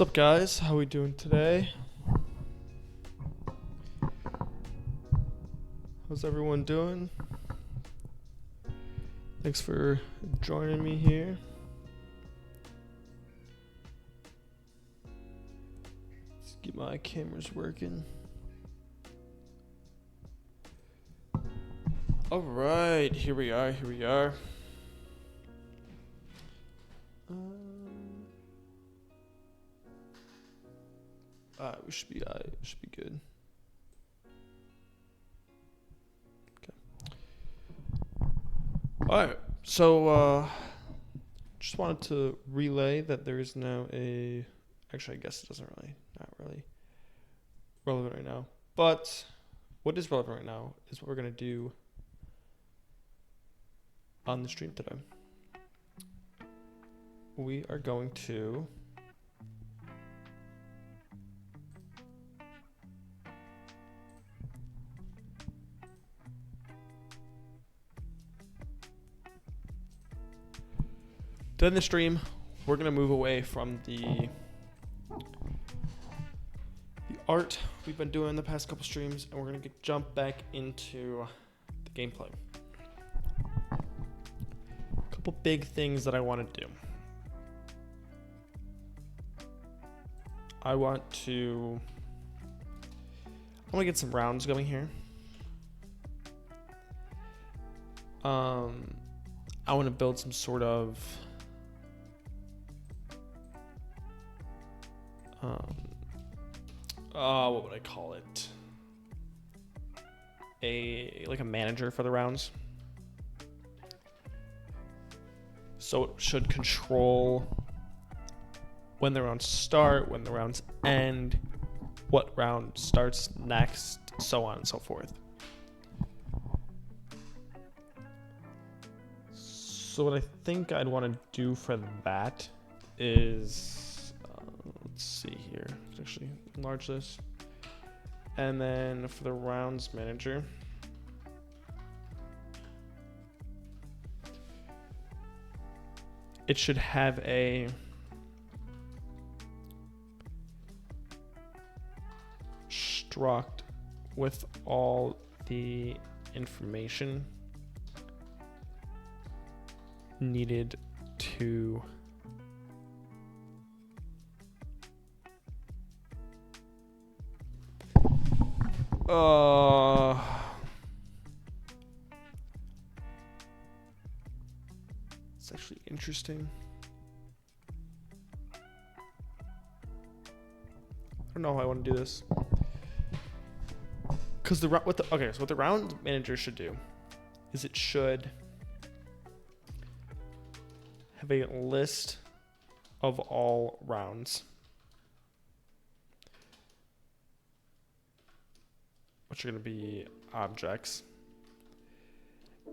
What's up, guys? How we doing today? How's everyone doing? Thanks for joining me here. Let's get my cameras working. All right, here we are. We should be good. Alright, so just wanted to relay that there is now actually I guess it not really relevant right now. But what is relevant right now is what we're gonna do on the stream today. We are going to in the stream, we're gonna move away from the art we've been doing the past couple streams, and we're gonna jump back into the gameplay. A couple big things that I want to do. I want to get some rounds going here. I want to build some sort of what would I call it? Like a manager for the rounds. So it should control when the rounds start, when the rounds end, what round starts next, so on and so forth. So what I think I'd want to do for that is, let's see here, let's actually enlarge this. And then for the rounds manager, it should have a struct with all the information needed to it's actually interesting. I don't know how I want to do this. Because what the round manager should do is it should have a list of all rounds, which are going to be objects.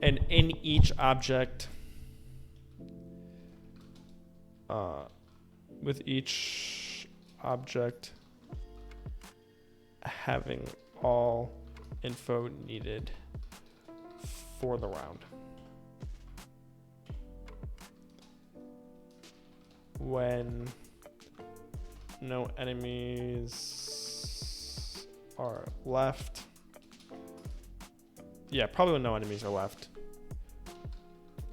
And in each object, with each object having all info needed for the round. When no enemies are left. Yeah, probably when no enemies are left.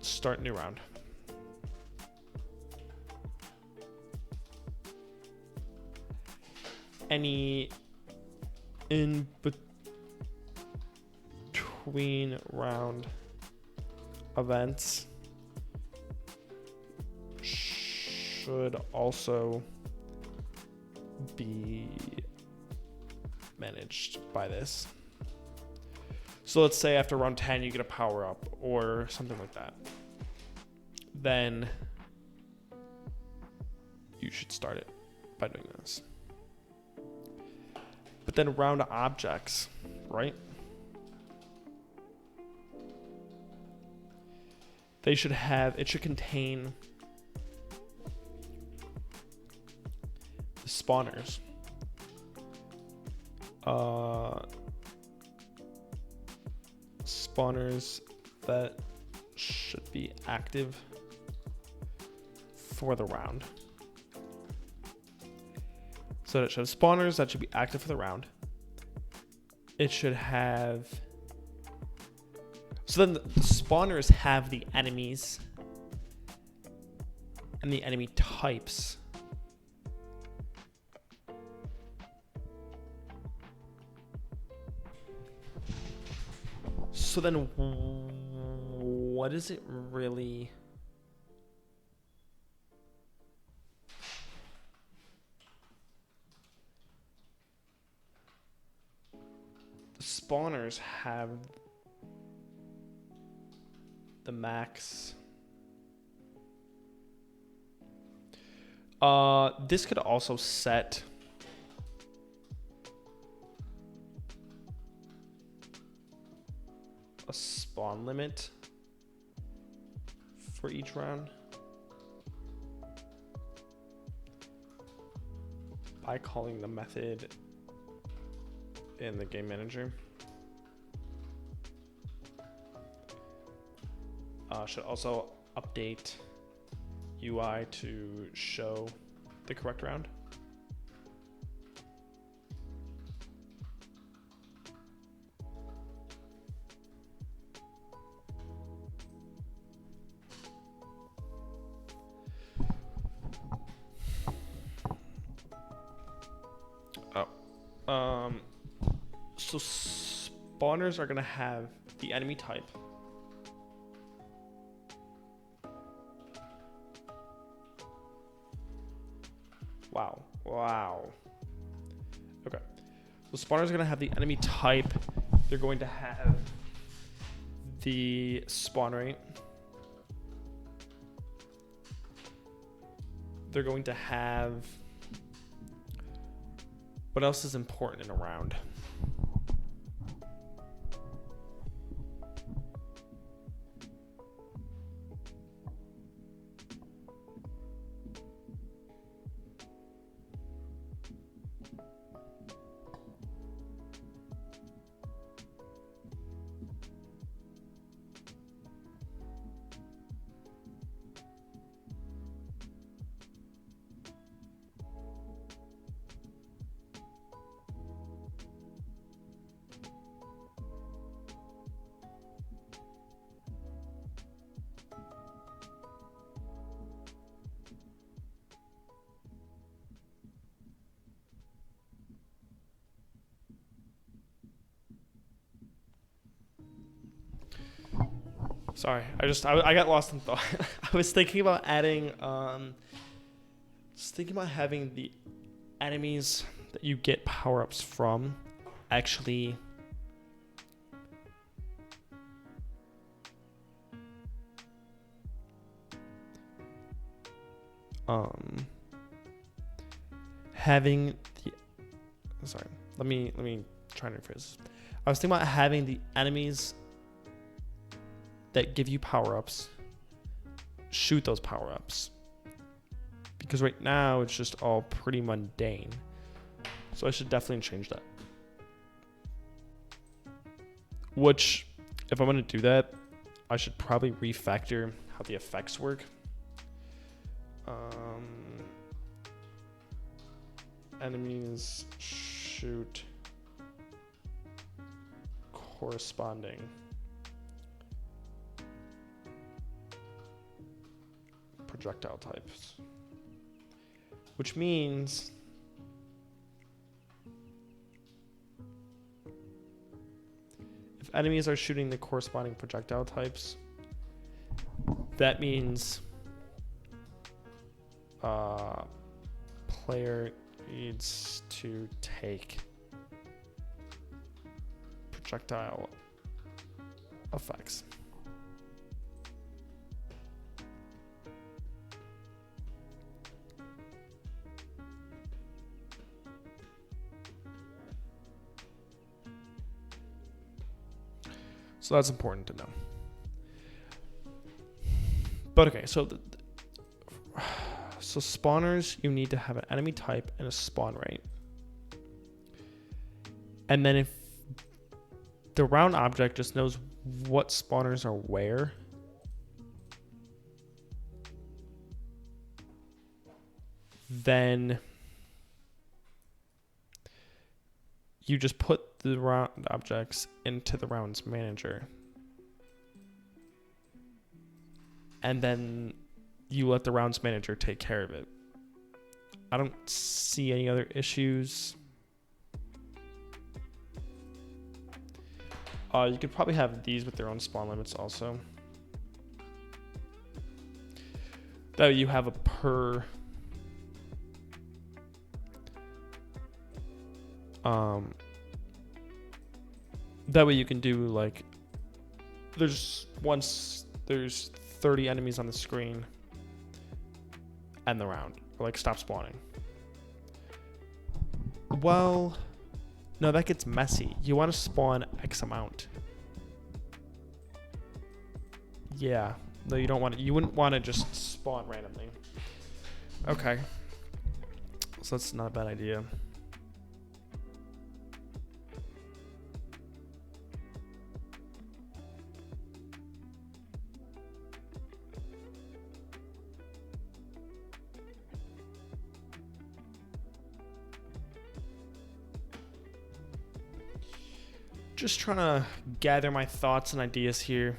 Start new round. Any in between round events should also be managed by this. So let's say after round 10 you get a power up or something like that. Then you should start it by doing this. But then round objects, right? It should contain the spawners. Spawners that should be active for the round. So it should have spawners that should be active for the round. It should have... So then the spawners have the enemies and the enemy types. So then what is it really? The spawners have the max. This could also set a spawn limit for each round by calling the method in the game manager. Should also update UI to show the correct round. So spawners are gonna have the enemy type. Wow. Okay. So spawners are gonna have the enemy type. They're going to have the spawn rate. They're going to have... What else is important in a round? Sorry, I got lost in thought. I was thinking about adding, just thinking about having the enemies that you get power-ups from actually having the, sorry, let me try and rephrase this. I was thinking about having the enemies that give you power-ups shoot those power-ups, because right now it's just all pretty mundane. So I should definitely change that. Which, if I'm going to do that, I should probably refactor how the effects work. Enemies shoot corresponding projectile types, which means if enemies are shooting the corresponding projectile types, that means player needs to take projectile effects. So that's important to know. But okay, so so spawners, you need to have an enemy type and a spawn rate. And then if the round object just knows what spawners are where, then you just put the round objects into the rounds manager. And then you let the rounds manager take care of it. I don't see any other issues. You could probably have these with their own spawn limits also. That way you have a per that way you can do like there's 30 enemies on the screen and the round, or like stop spawning. Well, no, that gets messy. You want to spawn X amount. Yeah. No, you don't want to. You wouldn't want to just spawn randomly. Okay. So that's not a bad idea. Just trying to gather my thoughts and ideas here.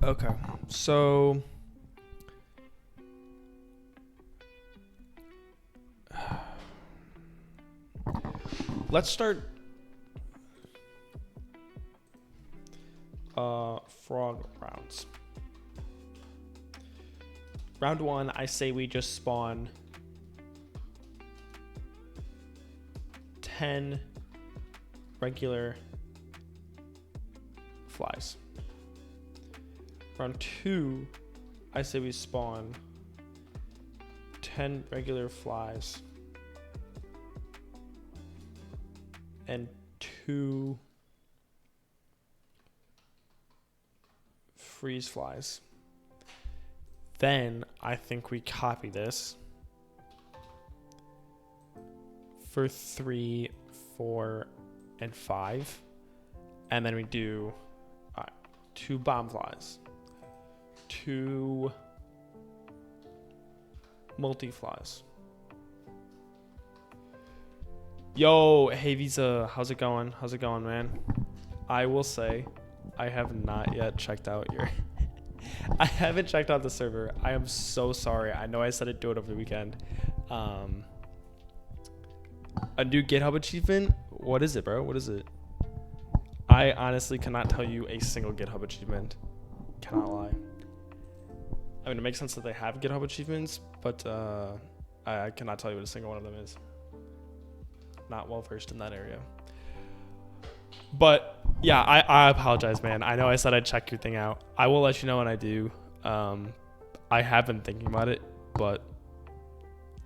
Okay, so let's start frog rounds. Round one, I say we just spawn 10 regular flies. Round two, I say we spawn 10 regular flies and 2 freeze flies. Then I think we copy this for 3, 4, and 5. And then we do 2 bomb flies, 2 multi flies. Yo, hey Visa, how's it going? How's it going, man? I will say I have not yet checked out your I haven't checked out the server. I am so sorry. I know I said I'd do it over the weekend. A new GitHub achievement? What is it, bro? What is it? I honestly cannot tell you a single GitHub achievement. Cannot lie. I mean, it makes sense that they have GitHub achievements, but I cannot tell you what a single one of them is. Not well versed in that area. But yeah, I apologize, man. I know I said I'd check your thing out. I will let you know when I do. I have been thinking about it, but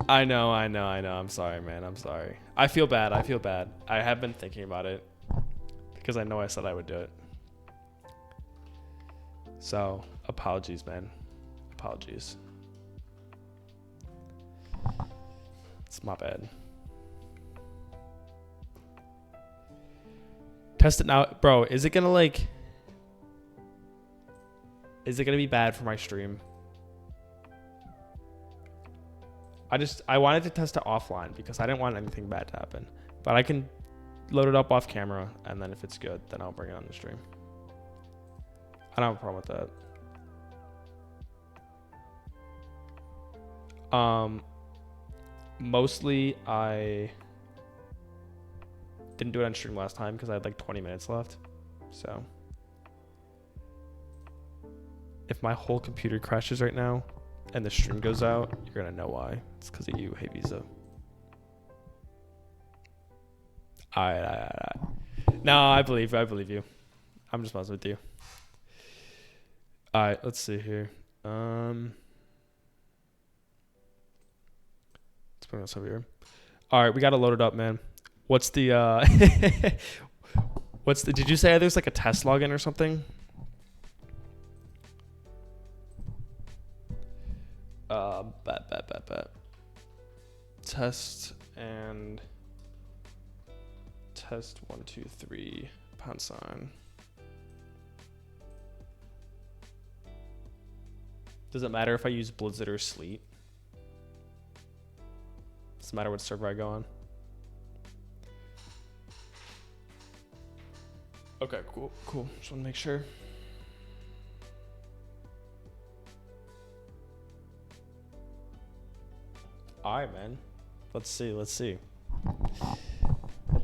I know. I'm sorry, man. I'm sorry. I feel bad. I have been thinking about it because I know I said I would do it. So apologies, man. Apologies. It's my bad. Test it now, bro. Is it gonna be bad for my stream? I wanted to test it offline because I didn't want anything bad to happen, but I can load it up off camera, and then if it's good, then I'll bring it on the stream. I don't have a problem with that. Mostly I didn't do it on stream last time because I had like 20 minutes left. So if my whole computer crashes right now and the stream goes out, you're gonna know why. It's because of you, Hey Visa. Alright. No, I believe you. I'm just messing with you. Alright, let's see here. Let's put this over here. Alright, we gotta load it up, man. What's the did you say there's like a test login or something? Bet. Test and test 1, 2, 3 #. Does it matter if I use Blizzard or Sleet? Does it matter what server I go on? Okay, cool. Just want to make sure. All right, man. Let's see. Let's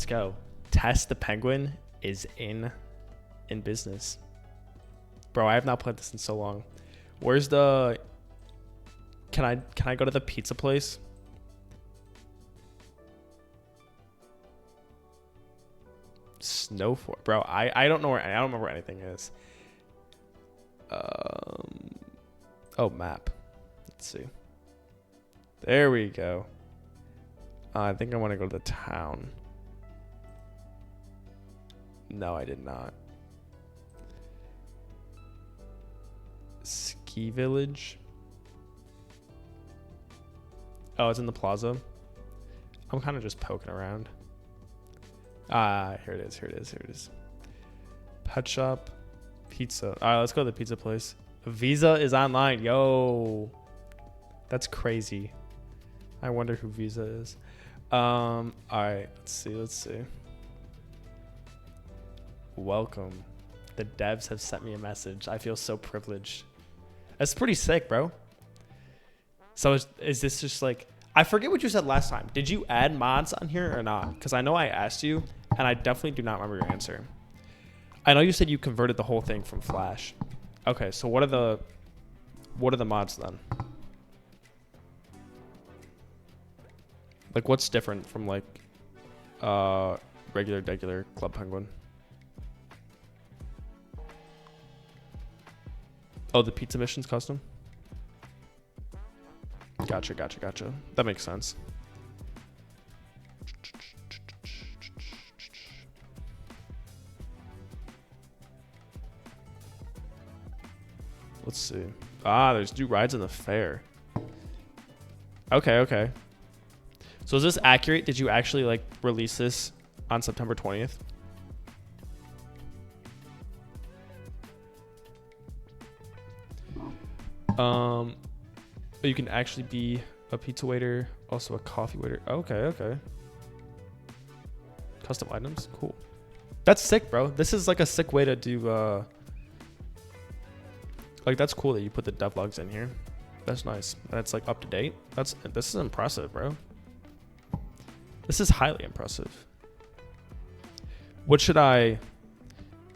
go. Test the Penguin is in business. Bro, I have not played this in so long. Where's the... Can I go to the pizza place? Snowfort. Bro, I don't know where... I don't remember where anything is. Oh, map. Let's see. There we go. I think I want to go to the town. No, I did not. Ski Village. Oh, it's in the plaza. I'm kind of just poking around. Here it is. Pet shop. Pizza. All right, let's go to the pizza place. Visa is online. Yo. That's crazy. I wonder who Visa is. All right, let's see. Welcome. The devs have sent me a message. I feel so privileged. That's pretty sick, bro. So is this just like... I forget what you said last time. Did you add mods on here or not? Because I know I asked you, and I definitely do not remember your answer. I know you said you converted the whole thing from Flash. Okay, so what are the mods then? Like, what's different from like regular Club Penguin? Oh, the pizza mission's custom? Gotcha. That makes sense. Let's see. There's new rides in the fair. Okay. So is this accurate? Did you actually like release this on September 20th? You can actually be a pizza waiter, also a coffee waiter. Okay. Custom items, cool. That's sick, bro. This is like a sick way to do. Like that's cool that you put the devlogs in here. That's nice. And it's like up to date. This is impressive, bro. This is highly impressive. What should I?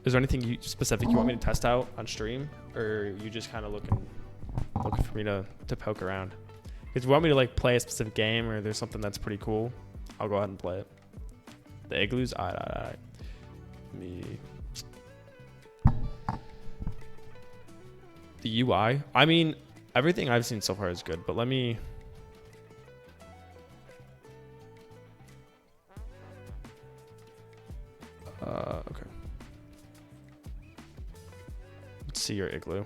Is there anything specific you want me to test out on stream, or are you just kind of looking for me to poke around? If you want me to like play a specific game, or there's something that's pretty cool, I'll go ahead and play it. The igloos, alright. The UI. I mean, everything I've seen so far is good, but let me. Okay. Let's see your igloo.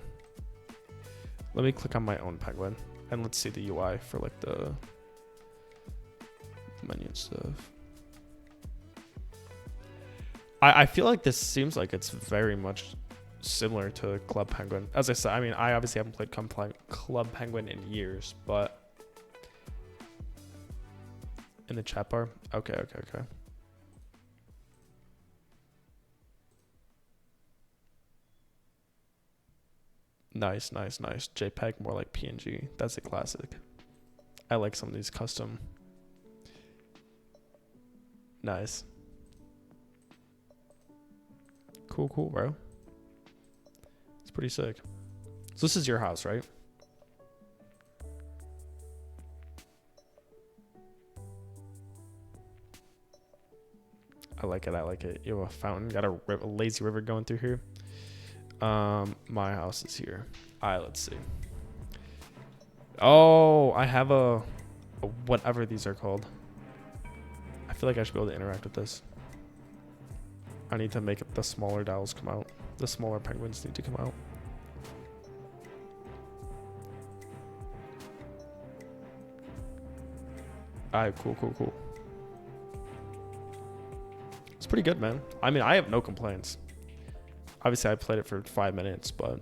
Let me click on my own penguin and let's see the UI for like the menu and stuff. I feel like this seems like it's very much similar to Club Penguin. As I said, I mean, I obviously haven't played Club Penguin in years, but in the chat bar. Okay. Nice. JPEG, more like PNG. That's a classic. I like some of these custom. Nice. Cool, bro. It's pretty sick. So this is your house, right? I like it. You have a fountain. Got a lazy river going through here. My house is here. All right, let's see. Oh, I have a whatever these are called. I feel like I should be able to interact with this. I need to make the smaller dowels come out. The smaller penguins need to come out. All right, cool. It's pretty good, man. I mean, I have no complaints. Obviously, I played it for 5 minutes, but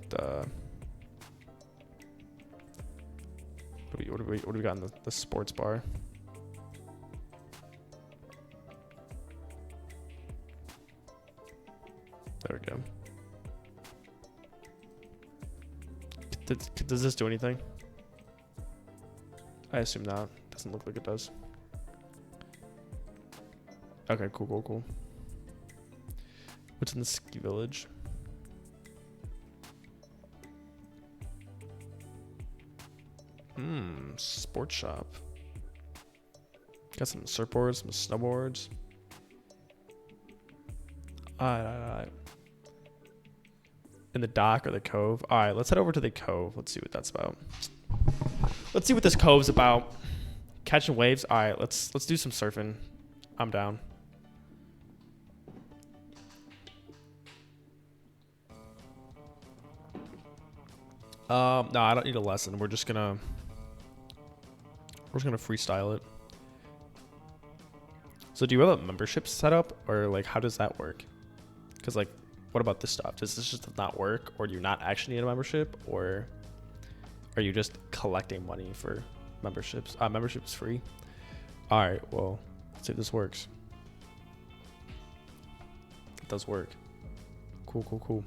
What do we got in the sports bar? There we go. Does this do anything? I assume not. Doesn't look like it does. Okay, cool. What's in the ski village? Sports shop. Got some surfboards, some snowboards. Alright. In the dock or the cove. Alright, let's head over to the cove. Let's see what that's about. Let's see what this cove's about. Catching waves. Alright, let's do some surfing. I'm down. No, I don't need a lesson. We're just gonna freestyle it. So do you have a membership set up, or like how does that work? Because like, what about this stuff? Does this just not work, or do you not actually need a membership, or are you just collecting money for memberships? Membership's free. All right, well, let's see if this works. It does work. Cool.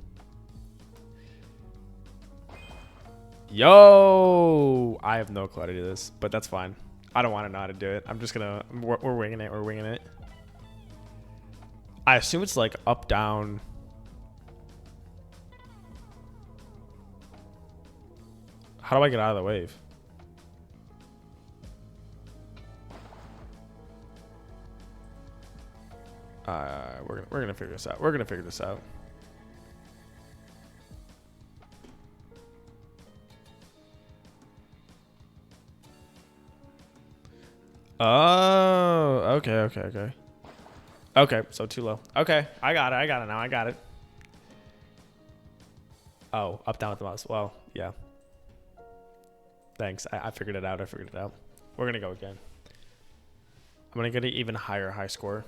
Yo, I have no clue how to do this, but that's fine. I don't want to know how to do it. I'm just gonna, we're winging it. I assume it's like up, down. How do I get out of the wave? We're gonna figure this out. Oh, okay. Okay, so too low. Okay, I got it now. I got it. Oh, up, down with the mouse. Well, yeah. Thanks. I figured it out. We're gonna go again. I'm gonna get an even higher high score.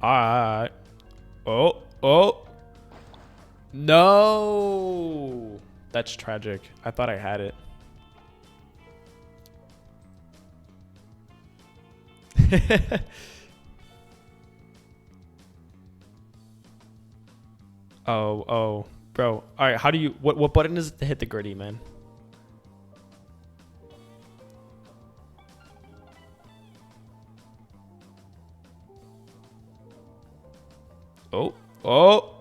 Alright. Oh. No. That's tragic. I thought I had it. Oh. Bro. Alright, how do you... What button is it to hit the gritty, man? Oh.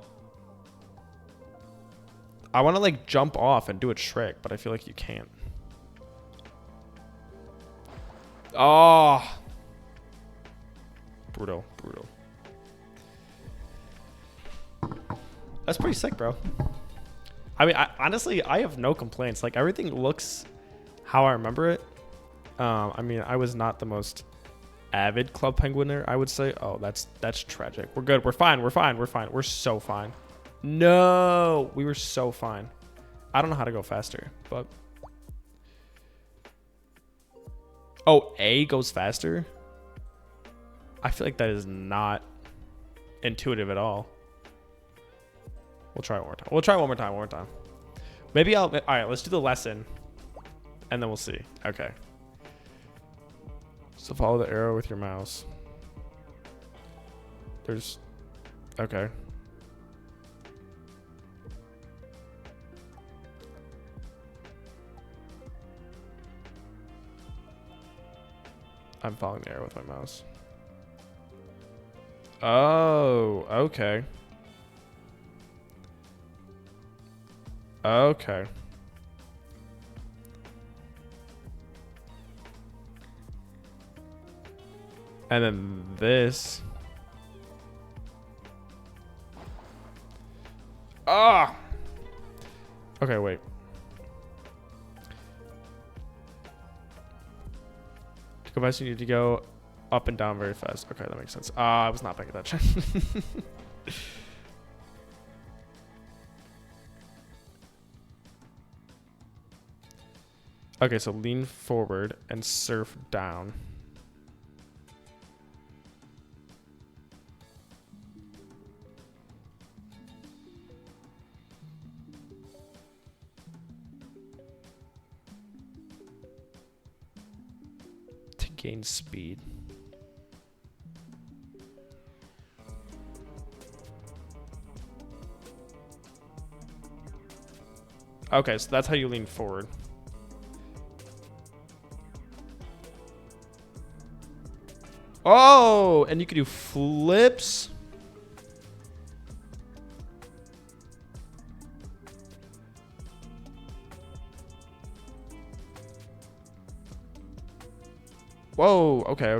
I want to like jump off and do a trick, but I feel like you can't. Oh. Brutal. That's pretty sick, bro. I mean, honestly, I have no complaints. Like, everything looks how I remember it. I mean, I was not the most avid Club Penguiner, I would say. Oh, that's tragic. We're good. We're fine. We're so fine. No, we were so fine. I don't know how to go faster, but... Oh, A goes faster? I feel like that is not intuitive at all. We'll try it one more time. Maybe I'll... All right, let's do the lesson. And then we'll see. Okay. So follow the arrow with your mouse. There's... Okay. I'm following the arrow with my mouse. Oh, okay. Okay. And then this. Ah! Okay, wait. To go fast, you need to go up and down very fast. Okay, that makes sense. I was not paying attention. Okay, so lean forward and surf down. gain speed. Okay, so that's how you lean forward. Oh, and you can do flips. Whoa, okay.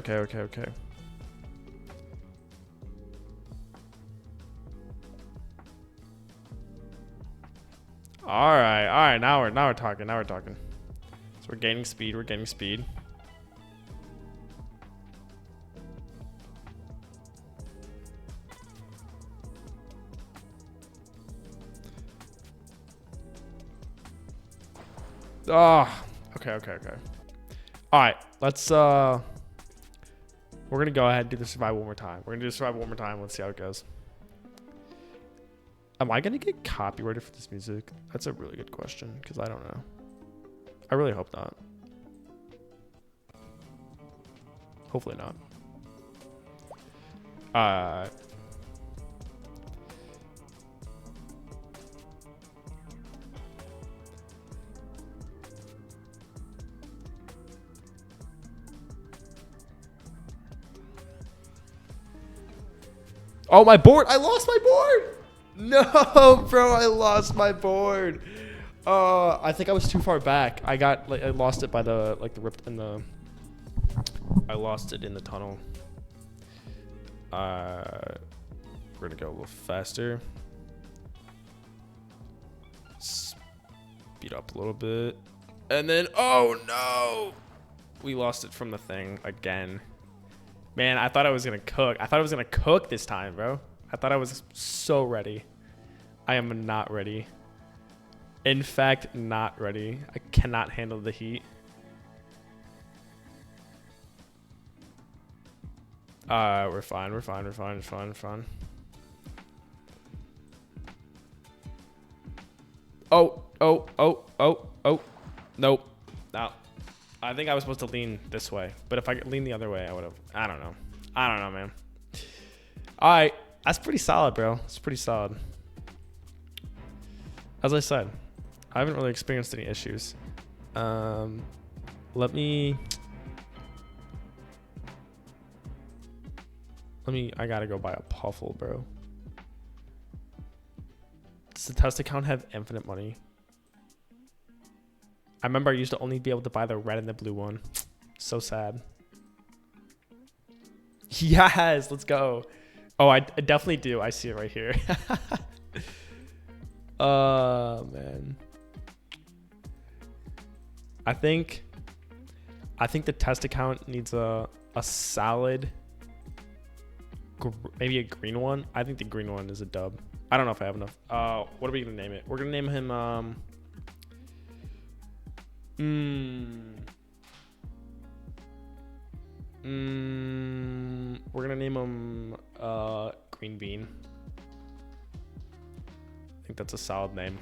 All right, now we're talking. So we're gaining speed. Oh, okay. All right, let's we're gonna go ahead and do the survival one more time. Let's see how it goes. Am I gonna get copyrighted for this music? That's a really good question, because I don't know. I really hope not. Hopefully not. Oh, my board! I lost my board! No, bro, I lost my board. I think I was too far back. I lost it by the ripped in the. I lost it in the tunnel. We're gonna go a little faster. Speed up a little bit, and then oh no, we lost it from the thing again. Man, I thought I was gonna cook. I thought I was gonna cook this time, bro. I thought I was so ready. I am not ready. In fact, not ready. I cannot handle the heat. We're fine. Oh. Nope. No. I think I was supposed to lean this way, but if I could lean the other way, I would have. I don't know, man. All right, that's pretty solid, bro. It's pretty solid. As I said, I haven't really experienced any issues. Let me. I gotta go buy a puffle, bro. Does the test account have infinite money? I remember I used to only be able to buy the red and the blue one. So sad. Yes, let's go. Oh, I definitely do. I see it right here. Man. I think the test account needs a solid, maybe a green one. I think the green one is a dub. I don't know if I have enough. What are we gonna name it? We're gonna name him we're gonna name him Green Bean. I think that's a solid name.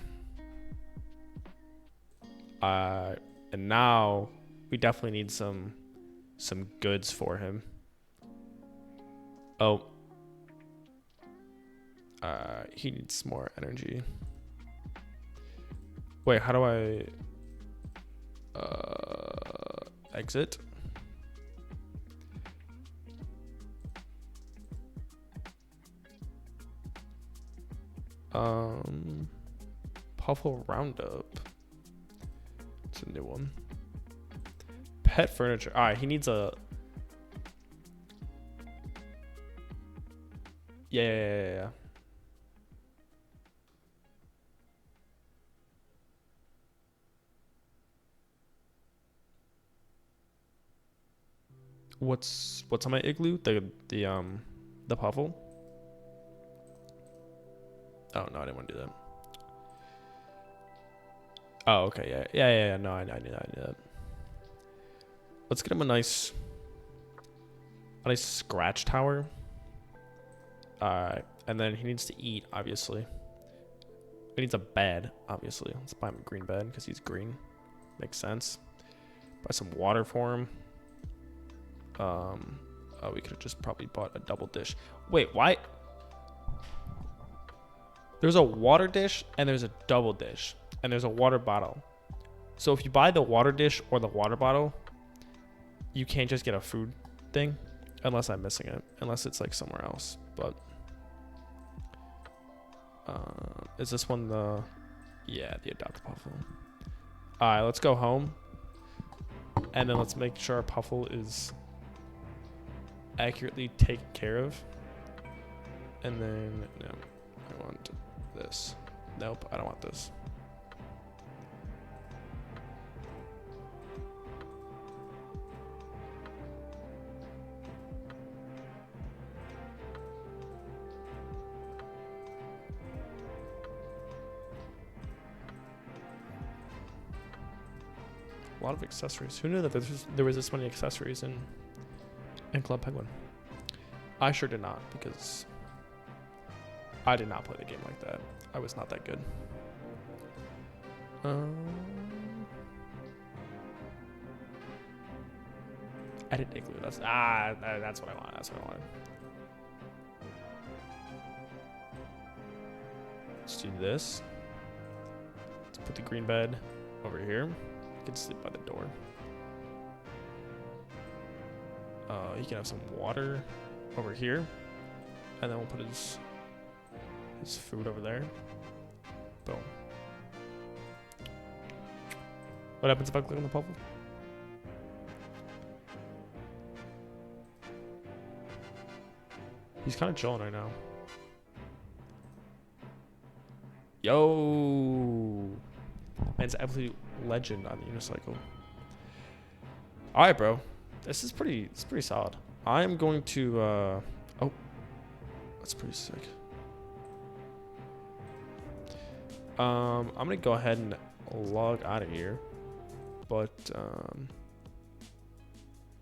And now we definitely need some goods for him. Oh. He needs more energy. Wait, how do I exit? Puffle Roundup. It's a new one. Pet furniture. All right, he needs a. Yeah. What's on my igloo? The puffle. Oh no, I didn't want to do that. Oh, okay, yeah. No, I knew that. Let's get him a nice scratch tower. And then he needs to eat, obviously. He needs a bed, obviously. Let's buy him a green bed because he's green. Makes sense. Buy some water for him. Oh, we could have just probably bought a double dish. Wait, why? There's a water dish and there's a double dish and there's a water bottle. So if you buy the water dish or the water bottle, you can't just get a food thing unless I'm missing it, unless it's like somewhere else. But is this one the, yeah, the adopted puffle. All right, let's go home. And then let's make sure our puffle is accurately taken care of. And then, no, I want this. Nope, I don't want this. A lot of accessories. Who knew that there was this many accessories in Club Penguin? I sure did not, because I did not play the game like that. I was not that good. Edit igloo. That's what I want. That's what I wanted. Let's do this. Let's put the green bed over here. Can sleep by the door. He can have some water over here, and then we'll put his food over there. Boom. What happens if I click on the puzzle? He's kind of chilling right now. Yo, man's absolute legend on the unicycle. All right, bro. It's pretty solid. I'm going to, oh, that's pretty sick. I'm going to go ahead and log out of here. But,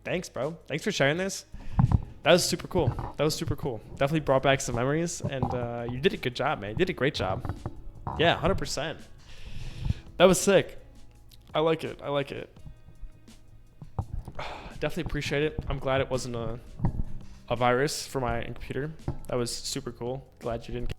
thanks, bro. Thanks for sharing this. That was super cool. Definitely brought back some memories. And you did a good job, man. You did a great job. Yeah, 100%. That was sick. I like it. Definitely appreciate it. I'm glad it wasn't a virus for my computer. That was super cool. Glad you didn't.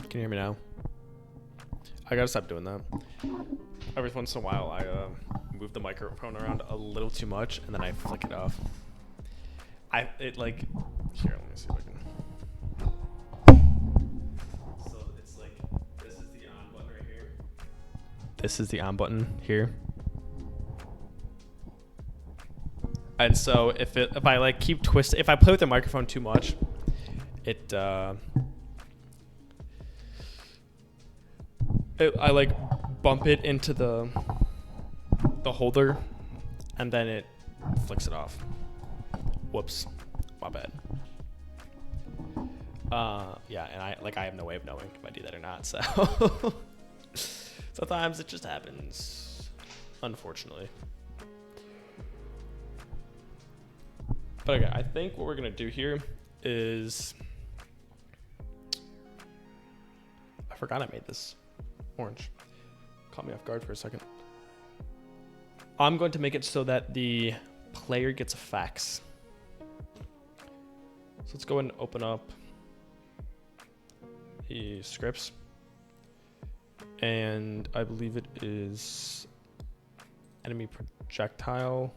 Can you hear me now? I gotta stop doing that. Every once in a while, I move the microphone around a little too much, and then I flick it off. Here, let me see if I can. So it's like, this is the on button right here. This is the on button here. And so if I like keep twisting, if I play with the microphone too much, I like bump it into the holder, and then it flicks it off. Whoops, my bad. Yeah, and I have no way of knowing if I do that or not. So sometimes it just happens, unfortunately. But okay, I think what we're gonna do here is, I forgot I made this orange. Caught me off guard for a second. I'm going to make it so that the player gets effects. So let's go ahead and open up the scripts. And I believe it is enemy projectile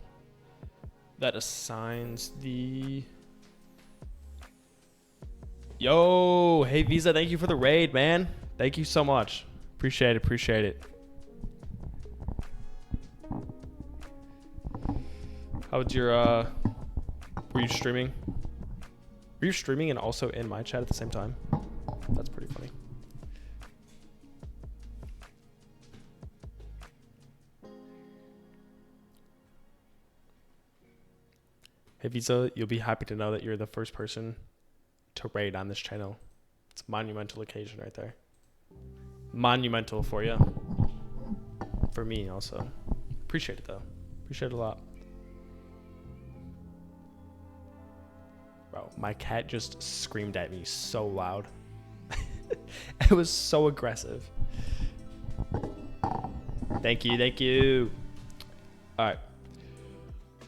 that assigns the... Yo, hey Visa, thank you for the raid, man. Thank you so much. Appreciate it, appreciate it. How was your, were you streaming? Were you streaming and also in my chat at the same time? That's pretty funny. Hey Visa, you'll be happy to know that you're the first person to raid on this channel. It's a monumental occasion right there. Monumental for you. For me also. Appreciate it though. Appreciate it a lot. Bro, my cat just screamed at me so loud. It was so aggressive. Thank you, thank you. All right.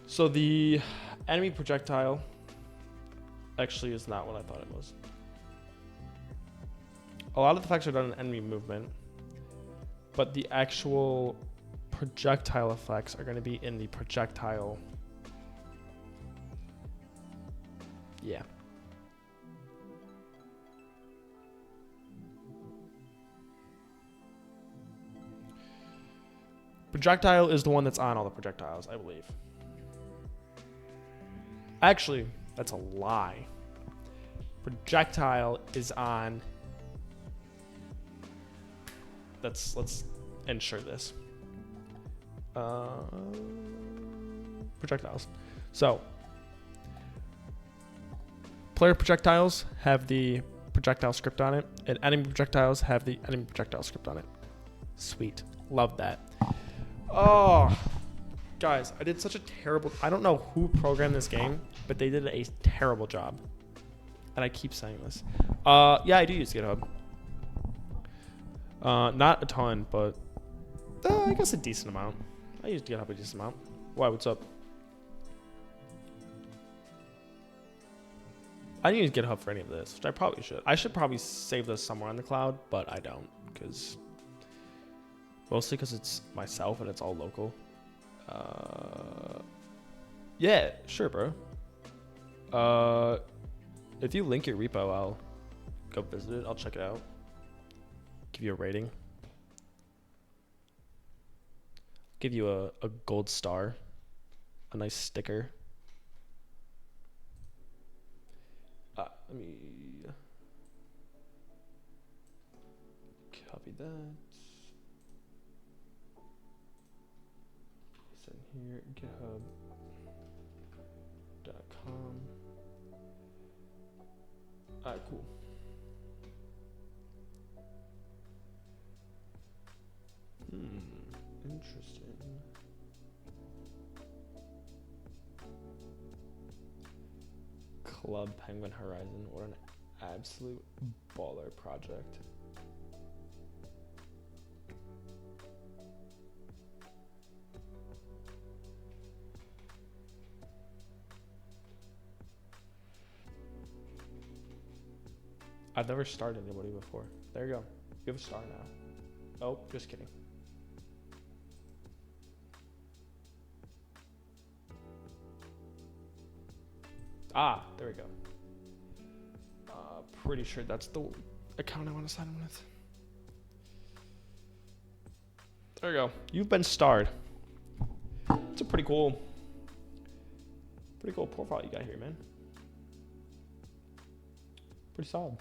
So the enemy projectile actually is not what I thought it was. A lot of the effects are done in enemy movement, but the actual projectile effects are going to be in the projectile. Yeah. Projectile is the one that's on all the projectiles, I believe. Actually, that's a lie. Projectile is on... Let's ensure this. Projectiles. So, player projectiles have the projectile script on it, and enemy projectiles have the enemy projectile script on it. Sweet. Love that. Oh, guys, I did such a terrible... I don't know who programmed this game, but they did a terrible job. And I keep saying this. Yeah, I do use GitHub. Not a ton, but I guess a decent amount. I use GitHub a decent amount. Why, what's up? I didn't use GitHub for any of this, which I probably should. I should probably save this somewhere on the cloud, but I don't, because... Mostly because it's myself and it's all local. Yeah, sure, bro. If you link your repo, I'll go visit it. I'll check it out. Give you a rating. Give you a gold star. A nice sticker. Let me copy that. Paste in here, github.com. Alright, cool. Interesting. Club Penguin Horizon. What an absolute baller project. I've never starred anybody before. There you go. You have a star now. Oh, just kidding. Ah, there we go. Pretty sure that's the account I want to sign in with. There we go. You've been starred. It's a pretty cool profile you got here, man. Pretty solid.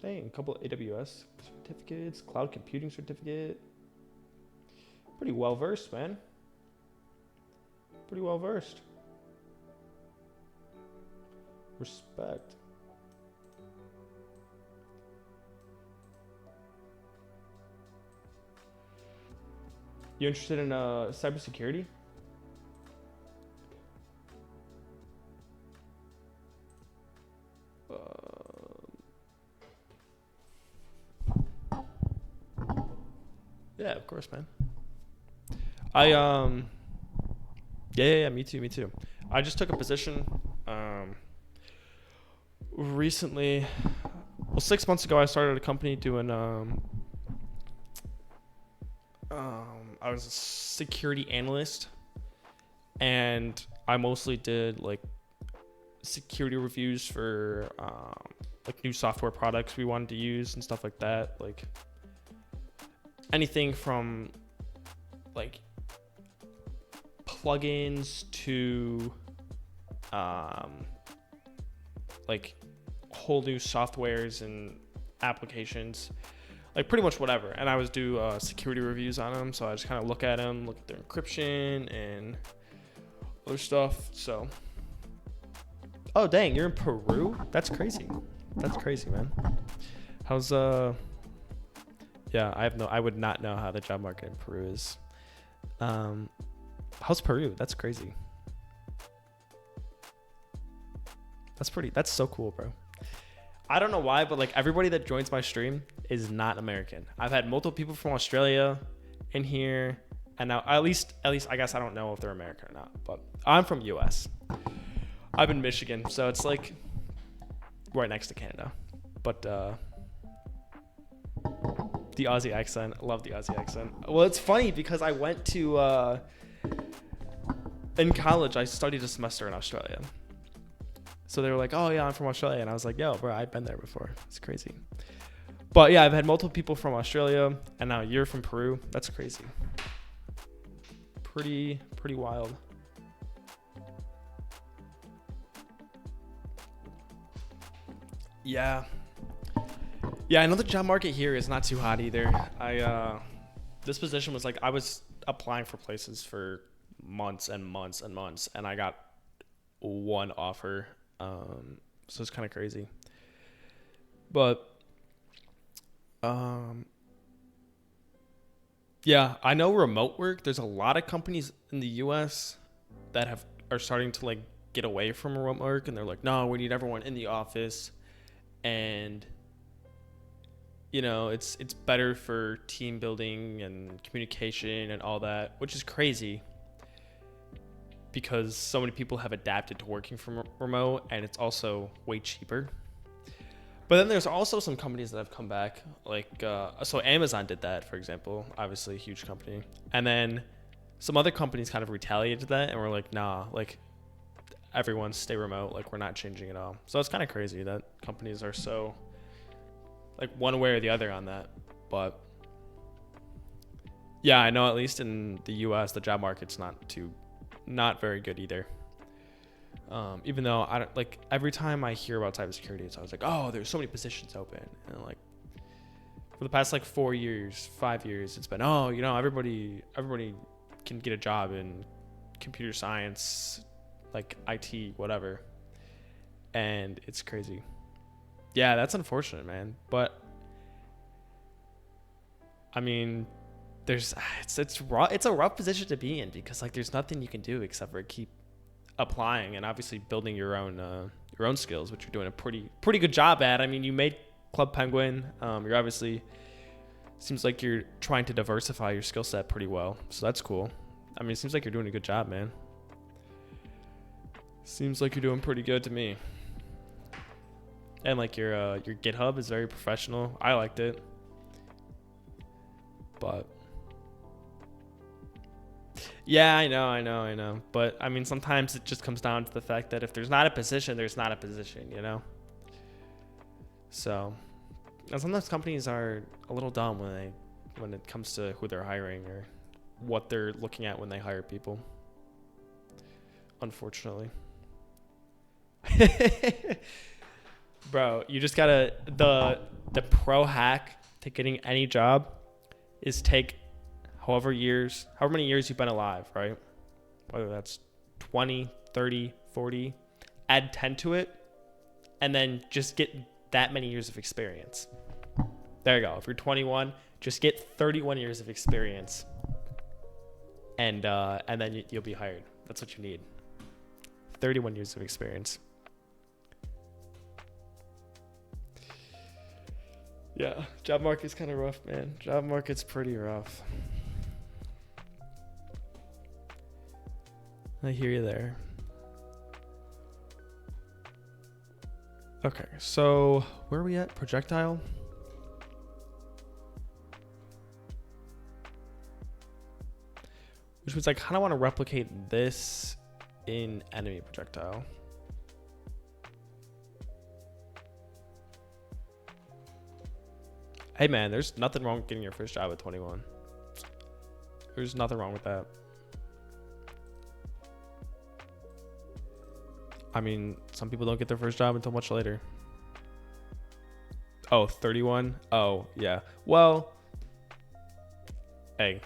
Dang, a couple of AWS certificates, cloud computing certificate. Pretty well versed, man. Pretty well versed. Respect. You interested in cybersecurity? Yeah, of course, man. Yeah, me too. I just took a position recently. Well, 6 months ago, I started a company doing I was a security analyst, and I mostly did like security reviews for like new software products we wanted to use and stuff like that. Like anything from like plugins to like whole new softwares and applications, like pretty much whatever. And I was do security reviews on them, so I just kind of look at them, look at their encryption and other stuff. So, oh dang, you're in Peru? That's crazy. That's crazy, man. How's yeah, I would not know how the job market in Peru is. How's Peru? That's crazy. That's so cool, bro. I don't know why, but like everybody that joins my stream is not American. I've had multiple people from Australia in here, and now at least I guess I don't know if they're American or not, but I'm from US. I'm in Michigan, so it's like right next to Canada. But the Aussie accent, I love the Aussie accent. Well, it's funny because I went to in college I studied a semester in Australia. So they were like, oh yeah, I'm from Australia. And I was like, yo, bro, I've been there before. It's crazy. But yeah, I've had multiple people from Australia, and now you're from Peru. That's crazy. Pretty wild. Yeah. Yeah, I know the job market here is not too hot either. This position was like, I was applying for places for months and months and months, and I got one offer. So it's kind of crazy. But yeah, I know remote work, there's a lot of companies in the US that are starting to like get away from remote work, and they're like, no, we need everyone in the office, and you know, it's better for team building and communication and all that, which is crazy because so many people have adapted to working from remote, and it's also way cheaper. But then there's also some companies that have come back, like so Amazon did that, for example, obviously a huge company, and then some other companies kind of retaliated that and were like, nah, like everyone stay remote, like we're not changing at all. So it's kind of crazy that companies are so like one way or the other on that. But yeah, I know at least in the US the job market's not very good either. Even though I don't, like, every time I hear about cybersecurity, it's always like, oh, there's so many positions open, and like for the past like 4 years, 5 years, it's been, oh, you know, everybody can get a job in computer science, like IT, whatever, and it's crazy. Yeah, that's unfortunate, man. But I mean, it's a rough position to be in because like there's nothing you can do except for keep applying and obviously building your own skills, which you're doing a pretty good job at. I mean, you made Club Penguin. You're obviously, seems like you're trying to diversify your skill set pretty well, so that's cool. I mean, it seems like you're doing a good job, man. Seems like you're doing pretty good to me. And like your GitHub is very professional. I liked it. But yeah, I know. But I mean, sometimes it just comes down to the fact that if there's not a position, there's not a position, you know? So, and sometimes companies are a little dumb when it comes to who they're hiring or what they're looking at when they hire people. Unfortunately. Bro, you just gotta, the pro hack to getting any job is take however many years you've been alive, right? Whether that's 20, 30, 40, add 10 to it, and then just get that many years of experience. There you go. If you're 21, just get 31 years of experience, and then you'll be hired. That's what you need. 31 years of experience. Yeah, job market's kind of rough, man. Job market's pretty rough. I hear you there. Okay, so where are we at? Projectile? Which means I kind of want to replicate this in enemy projectile. Hey man, there's nothing wrong with getting your first job at 21. There's nothing wrong with that. I mean, some people don't get their first job until much later. Oh, 31? Oh, yeah. Well, hey,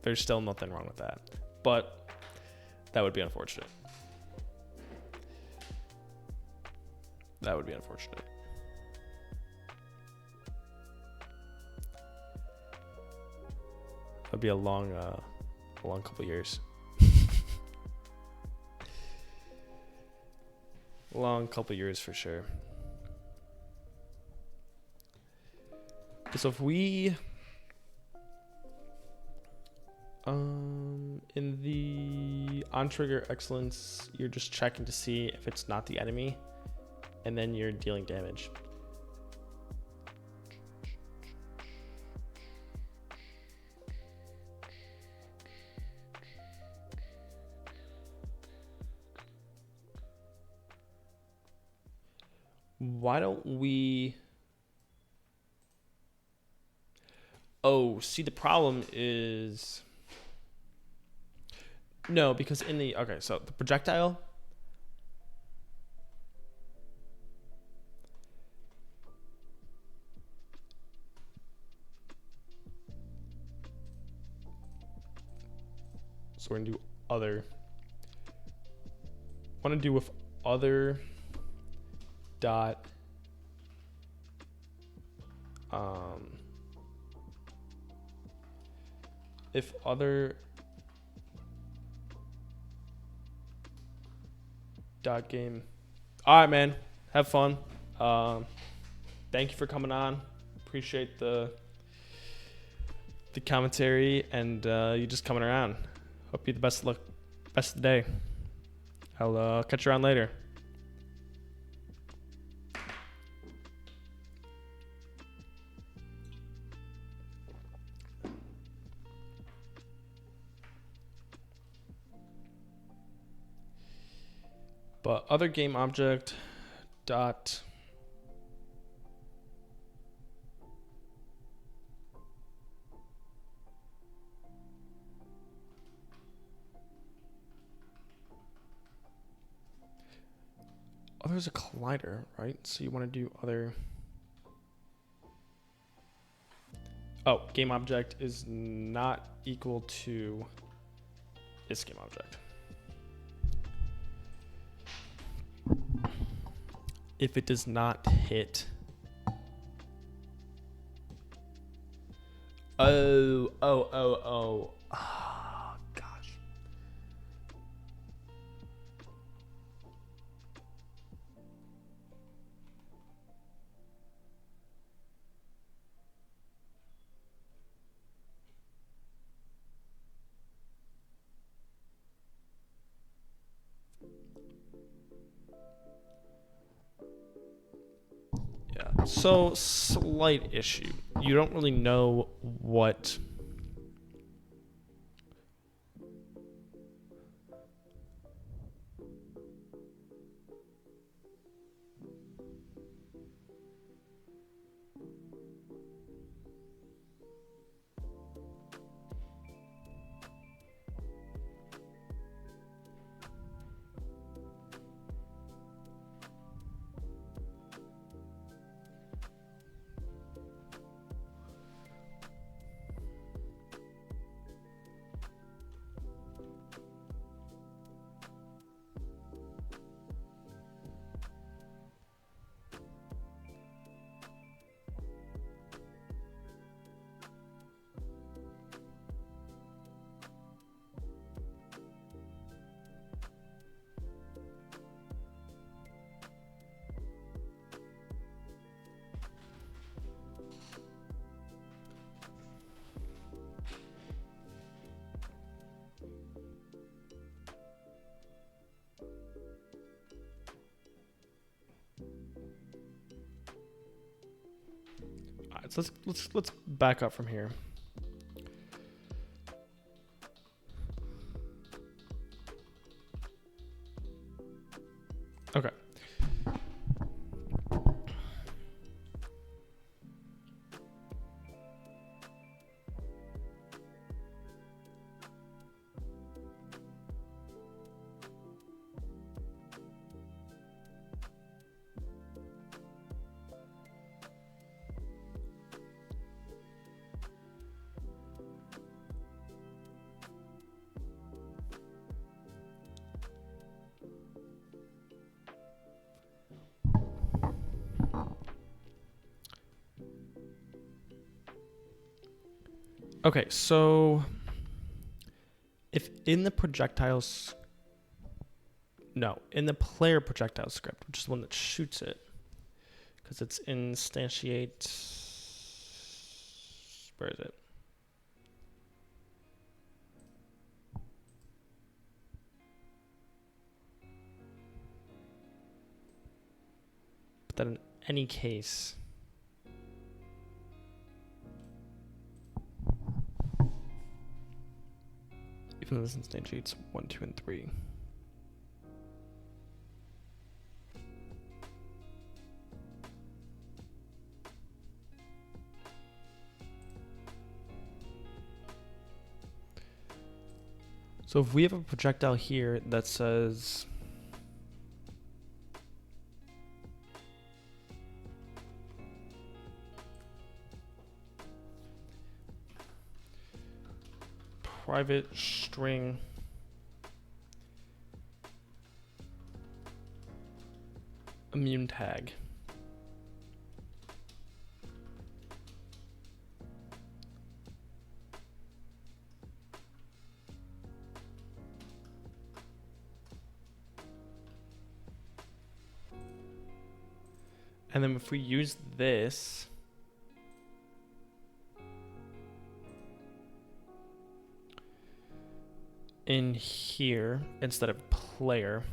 there's still nothing wrong with that. But that would be unfortunate. That would be unfortunate. That'd be a long couple years. Long couple years for sure. So if we in the on trigger excellence, you're just checking to see if it's not the enemy, and then you're dealing damage. Why don't we... Oh, see, the problem is... No, because in the... Okay, so the projectile... So we're going to do other... want to do with other... dot if other dot game. All right, man, have fun. Thank you for coming on. Appreciate the commentary and you just coming around. Hope you the best of the day. I'll catch you around later. But other game object dot there's a collider, right? So you want to do other. Oh, game object is not equal to this game object. If it does not hit. Oh, gosh. Yeah, so slight issue. You don't really know what... so let's back up from here. Okay. Okay, so if in the projectiles, no, in the player projectile script, which is the one that shoots it, because it's instantiate, where is it? But then in any case, even though this instantiates 1, 2, and 3. So if we have a projectile here that says private string immune tag, and then if we use this, in here instead of player,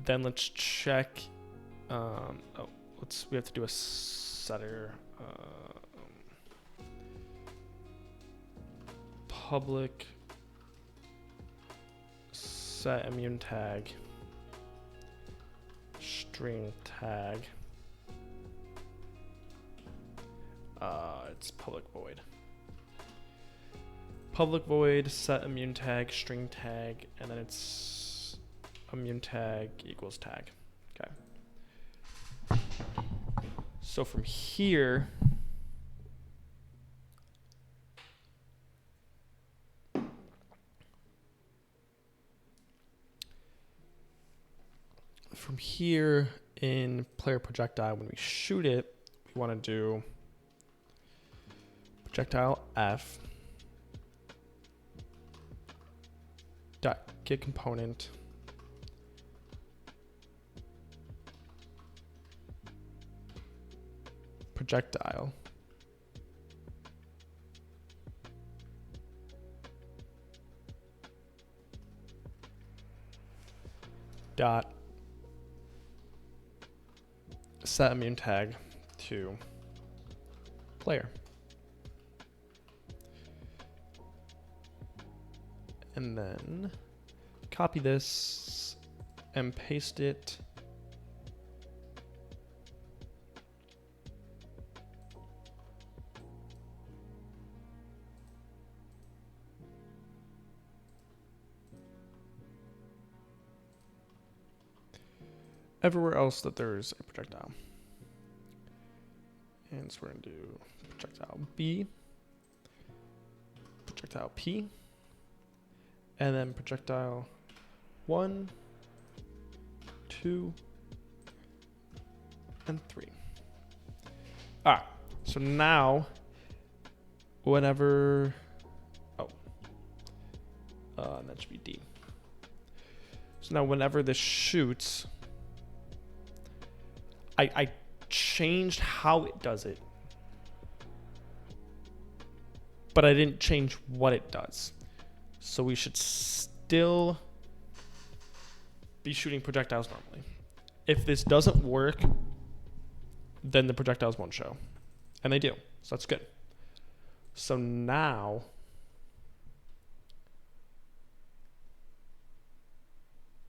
then let's check. We have to do a setter. Public set immune tag string tag. It's public void. Public void set immune tag string tag, and then it's immune tag equals tag. Okay. So from here, in player projectile, when we shoot it, we want to do projectile F dot get component projectile dot set immune tag to player. And then copy this and paste it everywhere else that there's a projectile. And so we're going to do projectile B, projectile P, and then projectile 1, 2, and 3. All right, so now whenever, that should be D. So now whenever this shoots, I changed how it does it, but I didn't change what it does. So we should still be shooting projectiles normally. If this doesn't work, then the projectiles won't show. And they do, so that's good. So now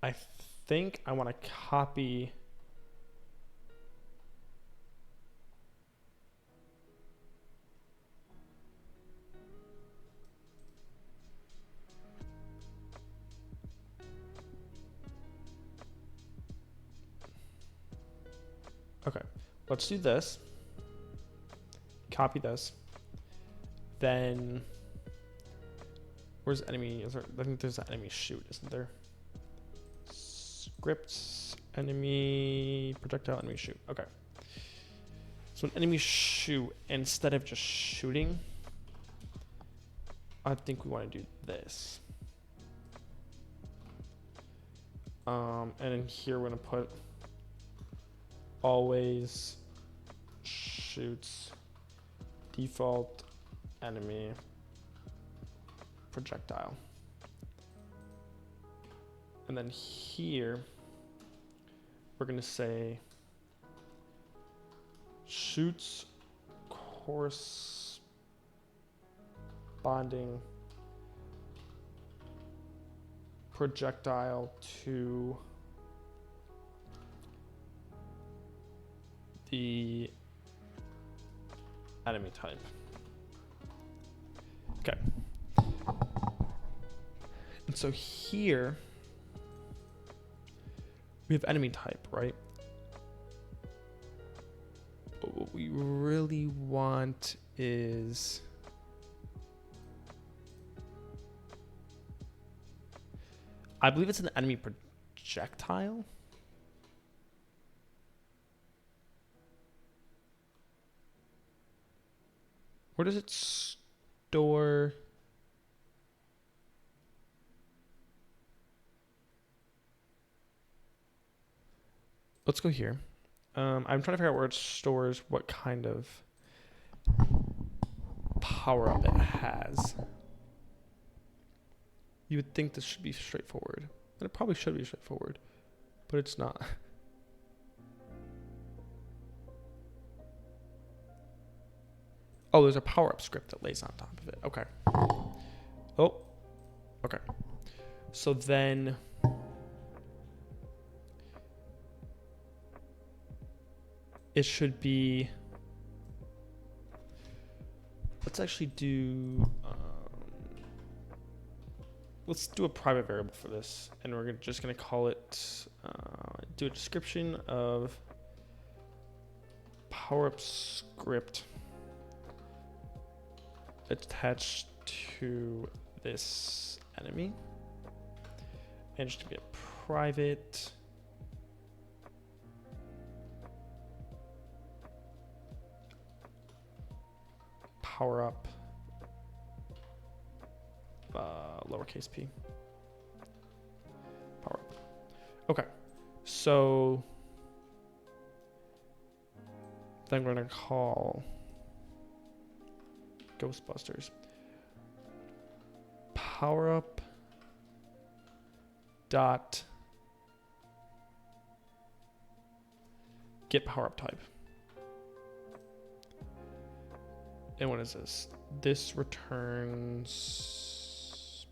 I think I want to copy okay, let's do this. Copy this. Then where's enemy? Is there, I think there's an enemy shoot, isn't there? Scripts, enemy, projectile, enemy shoot. Okay. So an enemy shoot, instead of just shooting, I think we want to do this. And in here we're gonna put always shoots default enemy projectile. And then here we're gonna say shoots corresponding projectile to the enemy type. Okay. And so here we have enemy type, right? But what we really want is I believe it's an enemy projectile. Where does it store? Let's go here. I'm trying to figure out where it stores what kind of power up it has. You would think this should be straightforward. And it probably should be straightforward, but it's not. Oh, there's a power-up script that lays on top of it. Okay. Oh, okay. So then it should be, let's actually do, let's do a private variable for this. And we're just gonna call it, do a description of power-up script attached to this enemy, and just to be a private power up lowercase p power up. Okay, so then we're gonna call Ghostbusters power up dot get power up type. And what is this? This returns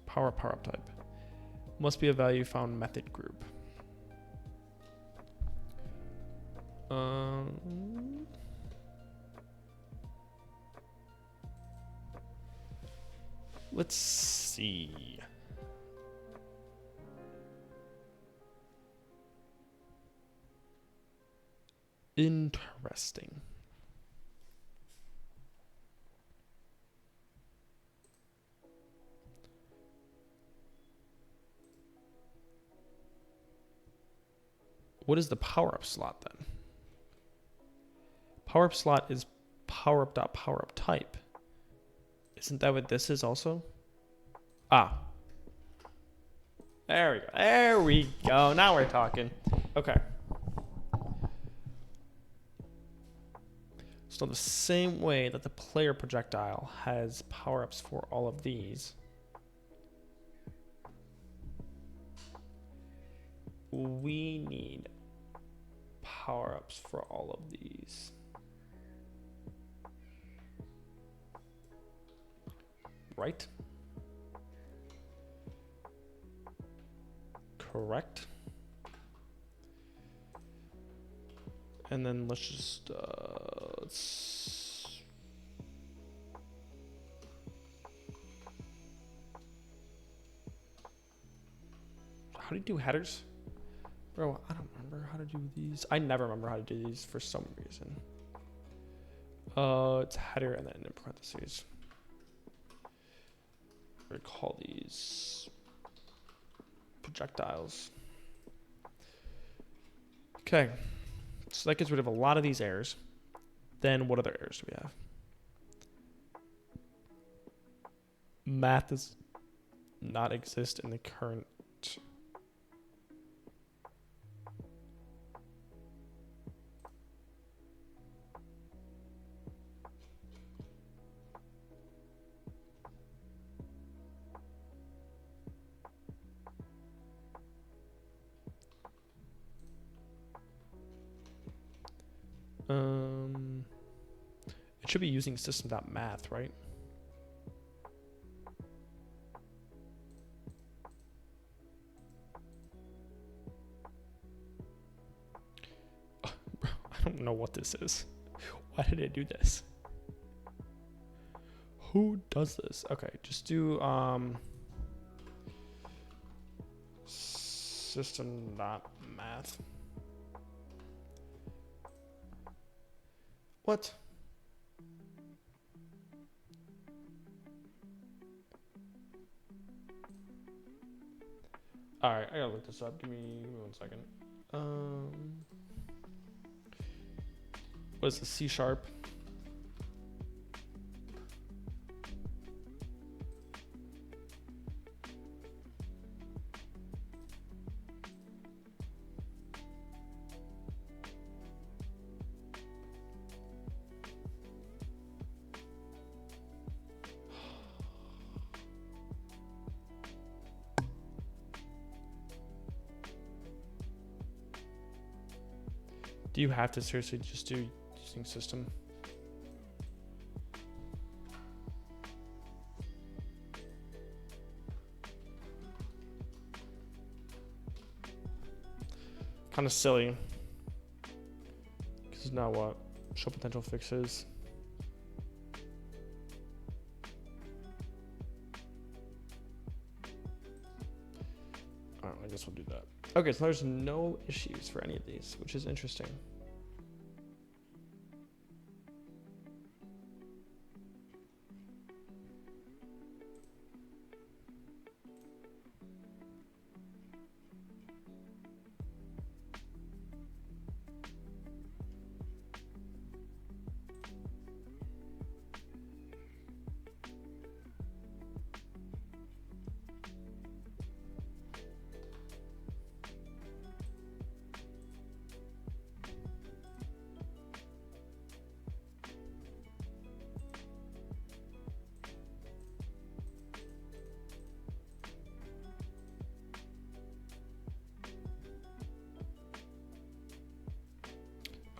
power up type. Must be a value found method group. Let's see. Interesting. What is the power-up slot then? Power-up slot is power-up type. Isn't that what this is also? Ah. There we go. There we go. Now we're talking. Okay. So the same way that the player projectile has power-ups for all of these, we need power-ups for all of these. right? Correct. And then let's just how do you do headers? Bro, I don't remember how to do these. I never remember how to do these for some reason. It's header and then in parentheses. We call these projectiles. Okay, so that gets rid of a lot of these errors. Then what other errors do we have? Math does not exist in the current. It should be using system.math, right? I don't know what this is. Why did it do this? Who does this? Okay, just do system.math. What? All right, I gotta look this up. Give me 1 second. What is the C#? Do you have to seriously just do using system? Kind of silly. Because now what? Show potential fixes. Oh, I guess we'll do that. Okay, so there's no issues for any of these, which is interesting.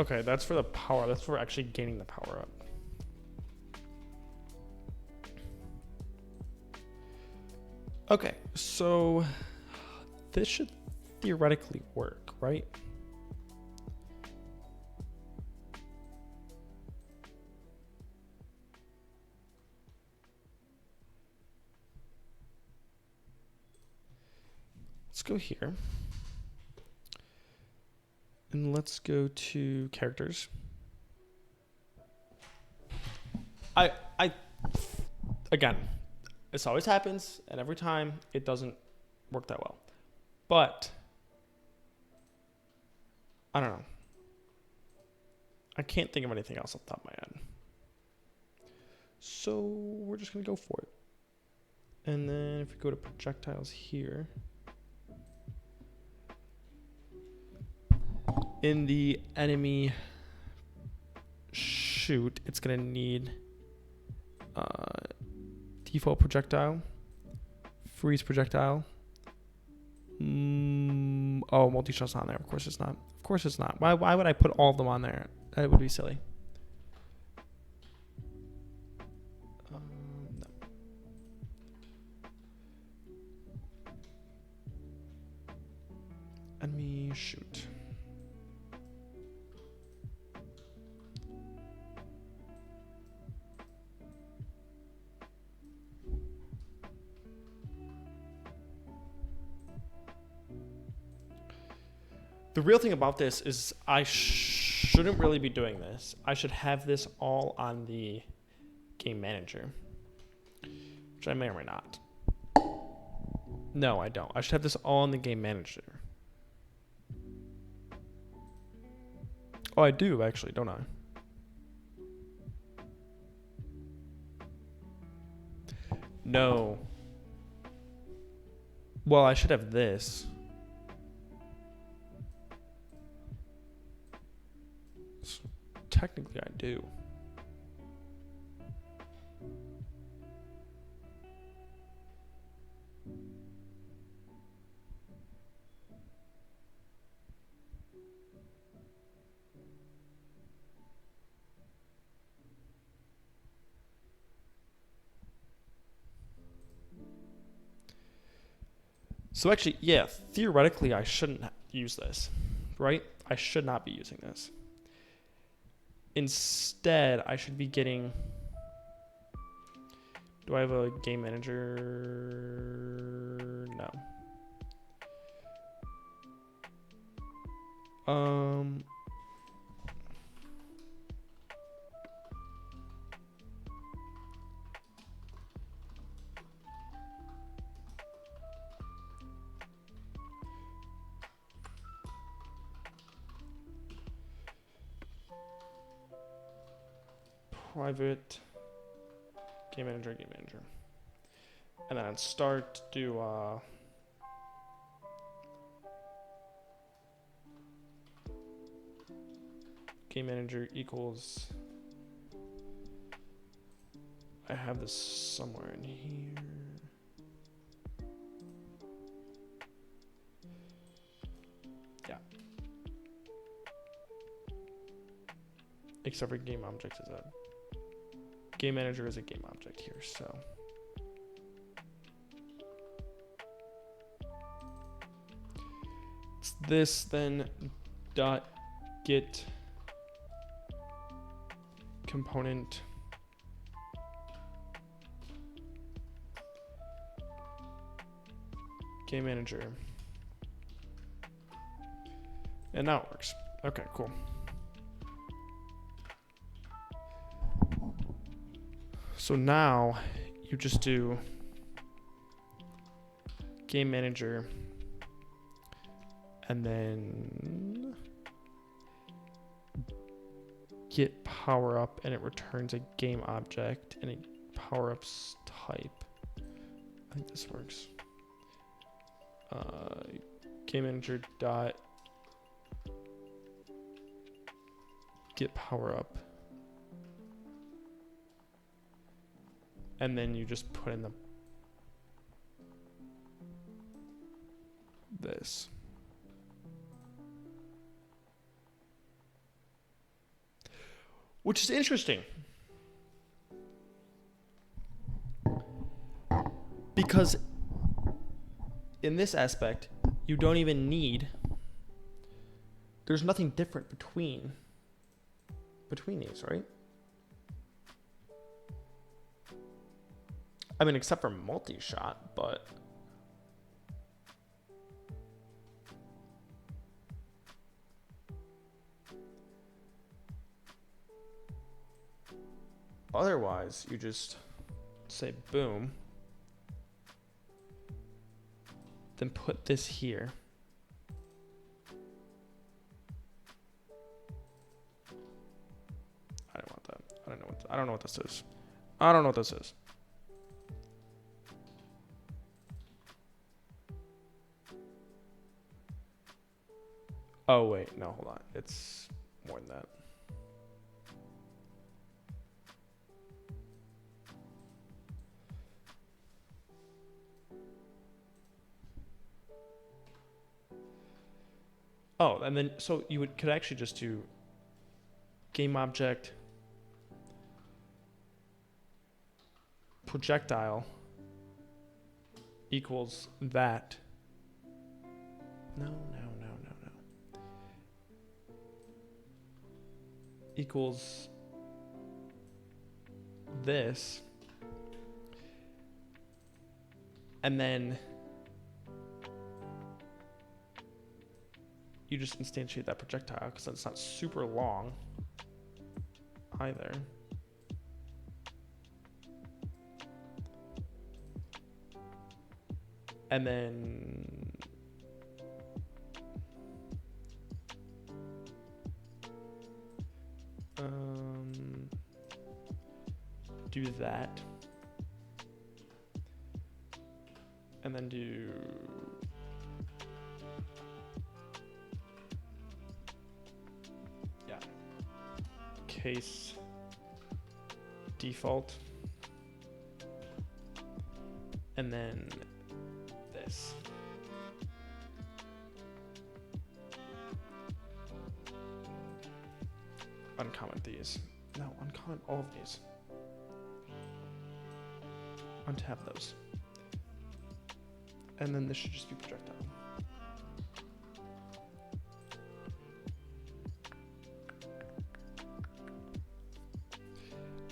Okay, that's for the power. That's for actually gaining the power up. Okay, so this should theoretically work, right? Let's go here. And let's go to characters. Again, this always happens, and every time it doesn't work that well. But I don't know. I can't think of anything else off the top of my head. So we're just gonna go for it. And then if we go to projectiles here, in the enemy shoot, it's gonna need default projectile, freeze projectile. Oh, multi-shot's not there. Of course it's not. Of course it's not. Why would I put all of them on there? That would be silly. No. me shoot. The real thing about this is I shouldn't really be doing this. I should have this all on the game manager, which I may or may not. No, I don't. I should have this all on the game manager. Oh, I do actually, don't I? No. Well, I should have this. So technically, I do. So actually, yeah, theoretically, I shouldn't use this, right? I should not be using this. Instead, I should be getting... Do I have a game manager? No. Private game manager. And then I'd start do game manager equals, I have this somewhere in here. Yeah. Except for game objects is a game manager is a game object here, so. It's this then dot get component game manager. And now it works. Okay, cool. So now you just do game manager and then get power up, and it returns a game object and a power ups type. I think this works. Game manager dot get power up. And then you just put in this. Which is interesting. Because in this aspect, you don't even need, there's nothing different between these, right? I mean, except for multi-shot, but otherwise, you just say boom, then put this here. I don't want that. I don't know what this is. I don't know what this is. Oh, wait. No, hold on. It's more than that. Oh, and then, so you could actually just do game object projectile equals that. No. equals this. And then you just instantiate that projectile because it's not super long either. And then do that. And then do case default. And then this. Uncomment these. No, uncomment all of these. Untab those. And then this should just be projectile.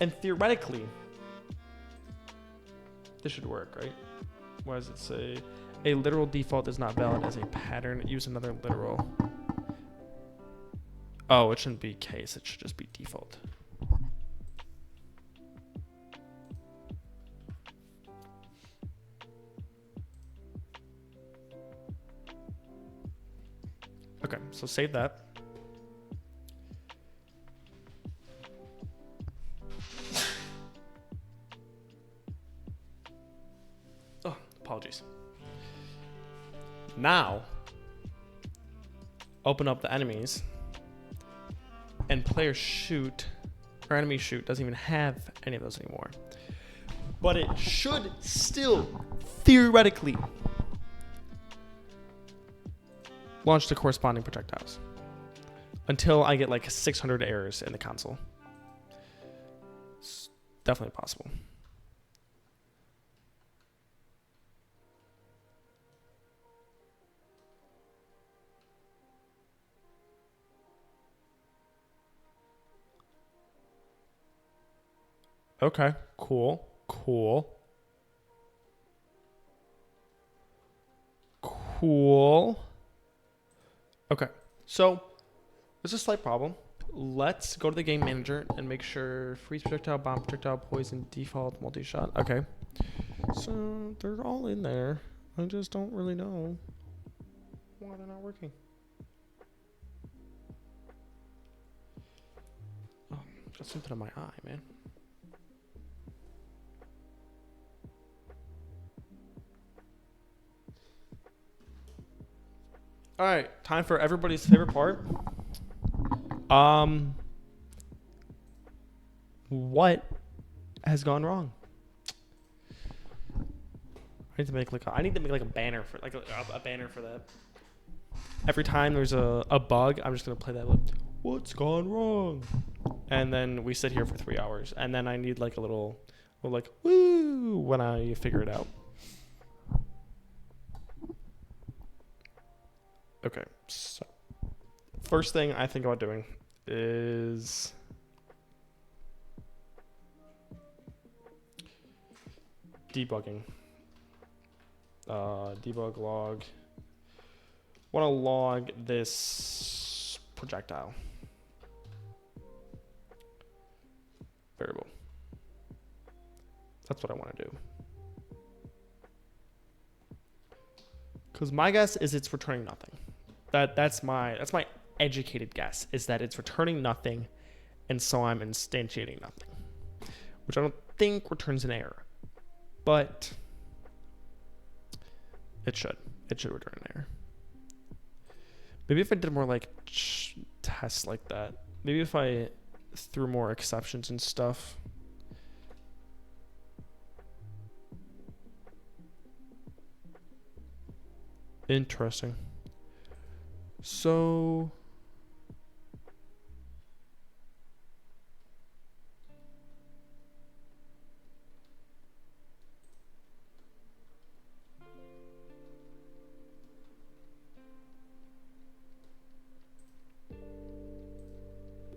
And theoretically, this should work, right? What does it say? A literal default is not valid as a pattern. Use another literal. Oh, it shouldn't be case. It should just be default. Okay, so save that. Oh, apologies. Now, open up the enemies, and player shoot, or enemy shoot, doesn't even have any of those anymore. But it should still, theoretically, launch the corresponding projectiles until I get like 600 errors in the console. It's definitely possible. Okay, cool. Okay, so there's a slight problem. Let's go to the game manager and make sure freeze projectile, bomb projectile, poison, default, multi-shot. Okay, so they're all in there. I just don't really know why they're not working. Oh, got something in my eye, man. All right, time for everybody's favorite part. What has gone wrong? I need to make like a banner for a banner for that. Every time there's a bug, I'm just gonna play that. Like, what's gone wrong? And then we sit here for 3 hours, and then I need like a little like woo when I figure it out. Okay, so first thing I think about doing is debugging. Debug log. Want to log this projectile variable. That's what I want to do. Because my guess is it's returning nothing. That's my educated guess, is that it's returning nothing, and so I'm instantiating nothing, which I don't think returns an error, but it should return an error. Maybe if I did more like tests like that, maybe if I threw more exceptions and stuff. Interesting. So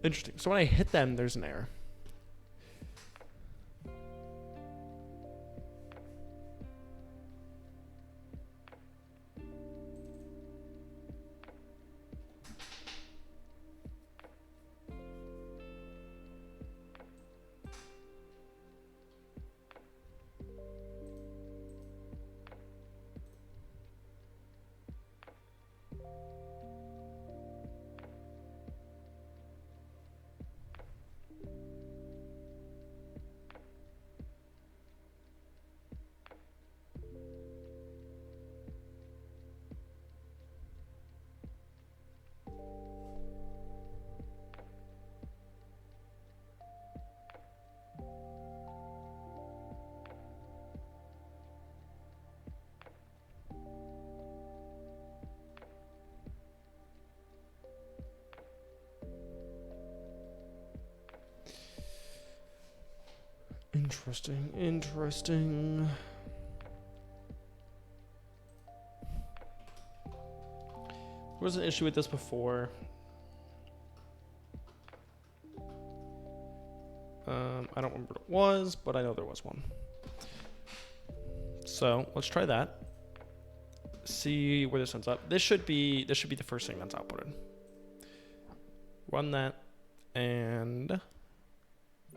Interesting. So when I hit them, there's an error. Interesting, interesting. There was an issue with this before. I don't remember what it was, but I know there was one. So let's try that. See where this ends up. This should be the first thing that's outputted. Run that, and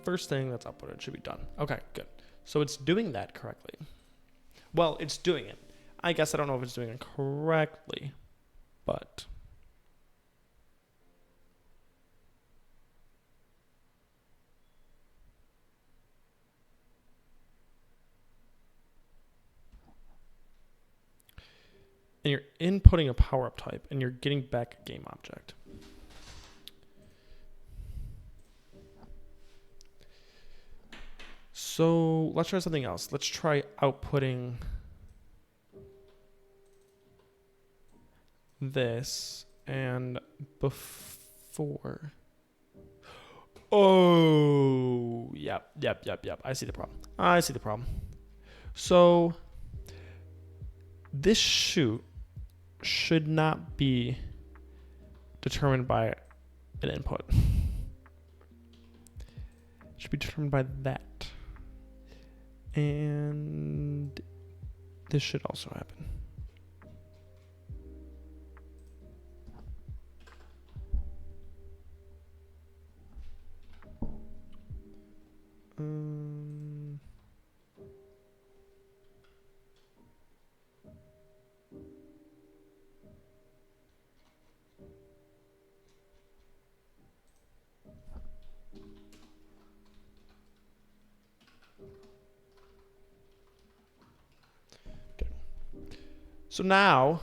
first thing that's outputted should be done. Okay, good. So it's doing that correctly. Well, it's doing it. I guess I don't know if it's doing it correctly, but and you're inputting a power-up type, and you're getting back a game object. So let's try something else. Let's try outputting this and before. Oh, yep. I see the problem. So this shoot should not be determined by an input. It should be determined by that. And this should also happen. So now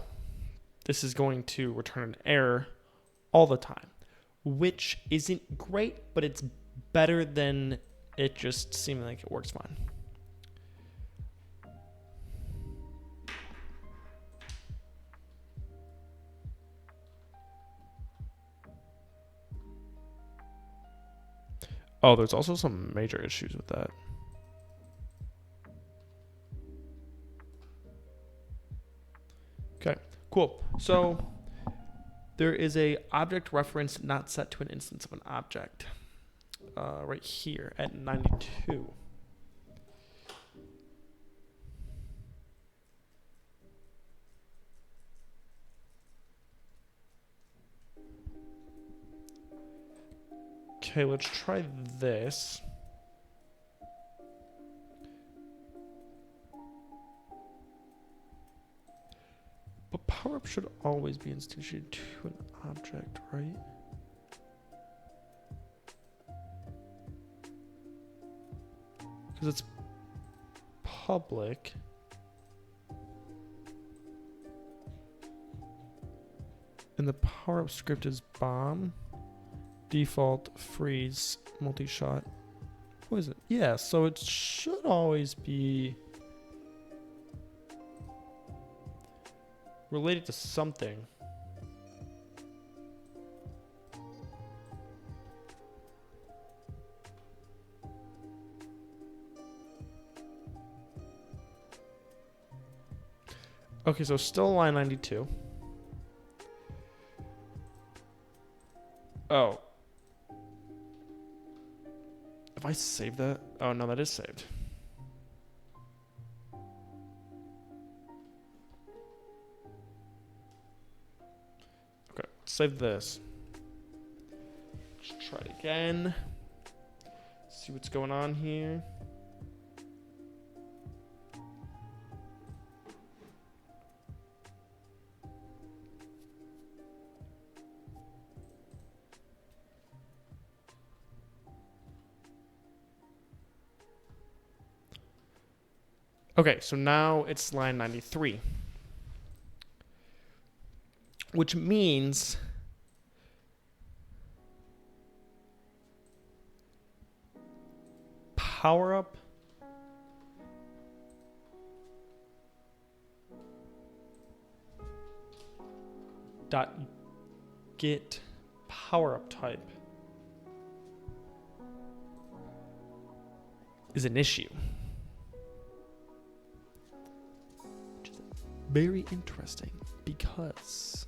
this is going to return an error all the time, which isn't great, but it's better than it just seeming like it works fine. Oh, there's also some major issues with that. Okay, cool. So there is a object reference not set to an instance of an object right here at 92. Okay, let's try this. But power-up should always be instantiated to an object, right? Because it's public. And the power-up script is bomb, default, freeze, multi-shot. What is it? Yeah, so it should always be related to something. Okay, so still line 92. Oh. If I save that, oh no, that is saved. Okay, save this. Let's try it again. See what's going on here. Okay, so now it's line 93. Which means power up dot get power up type is an issue. Which is very interesting because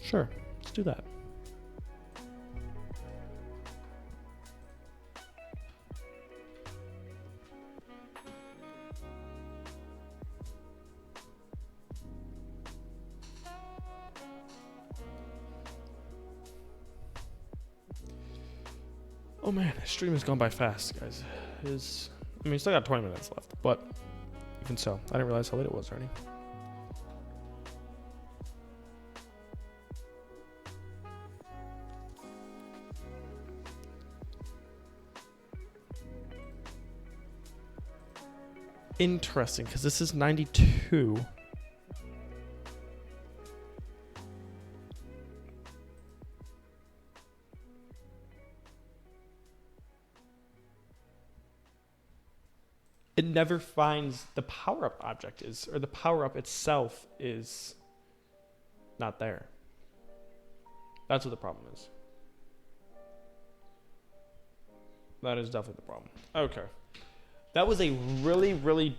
sure, let's do that. Oh man, this stream has gone by fast, guys. I mean, still got 20 minutes left, but even so, I didn't realize how late it was already. Interesting, because this is 92. It never finds the power-up object is, or the power-up itself is not there. That's what the problem is. That is definitely the problem. Okay. That was a really, really,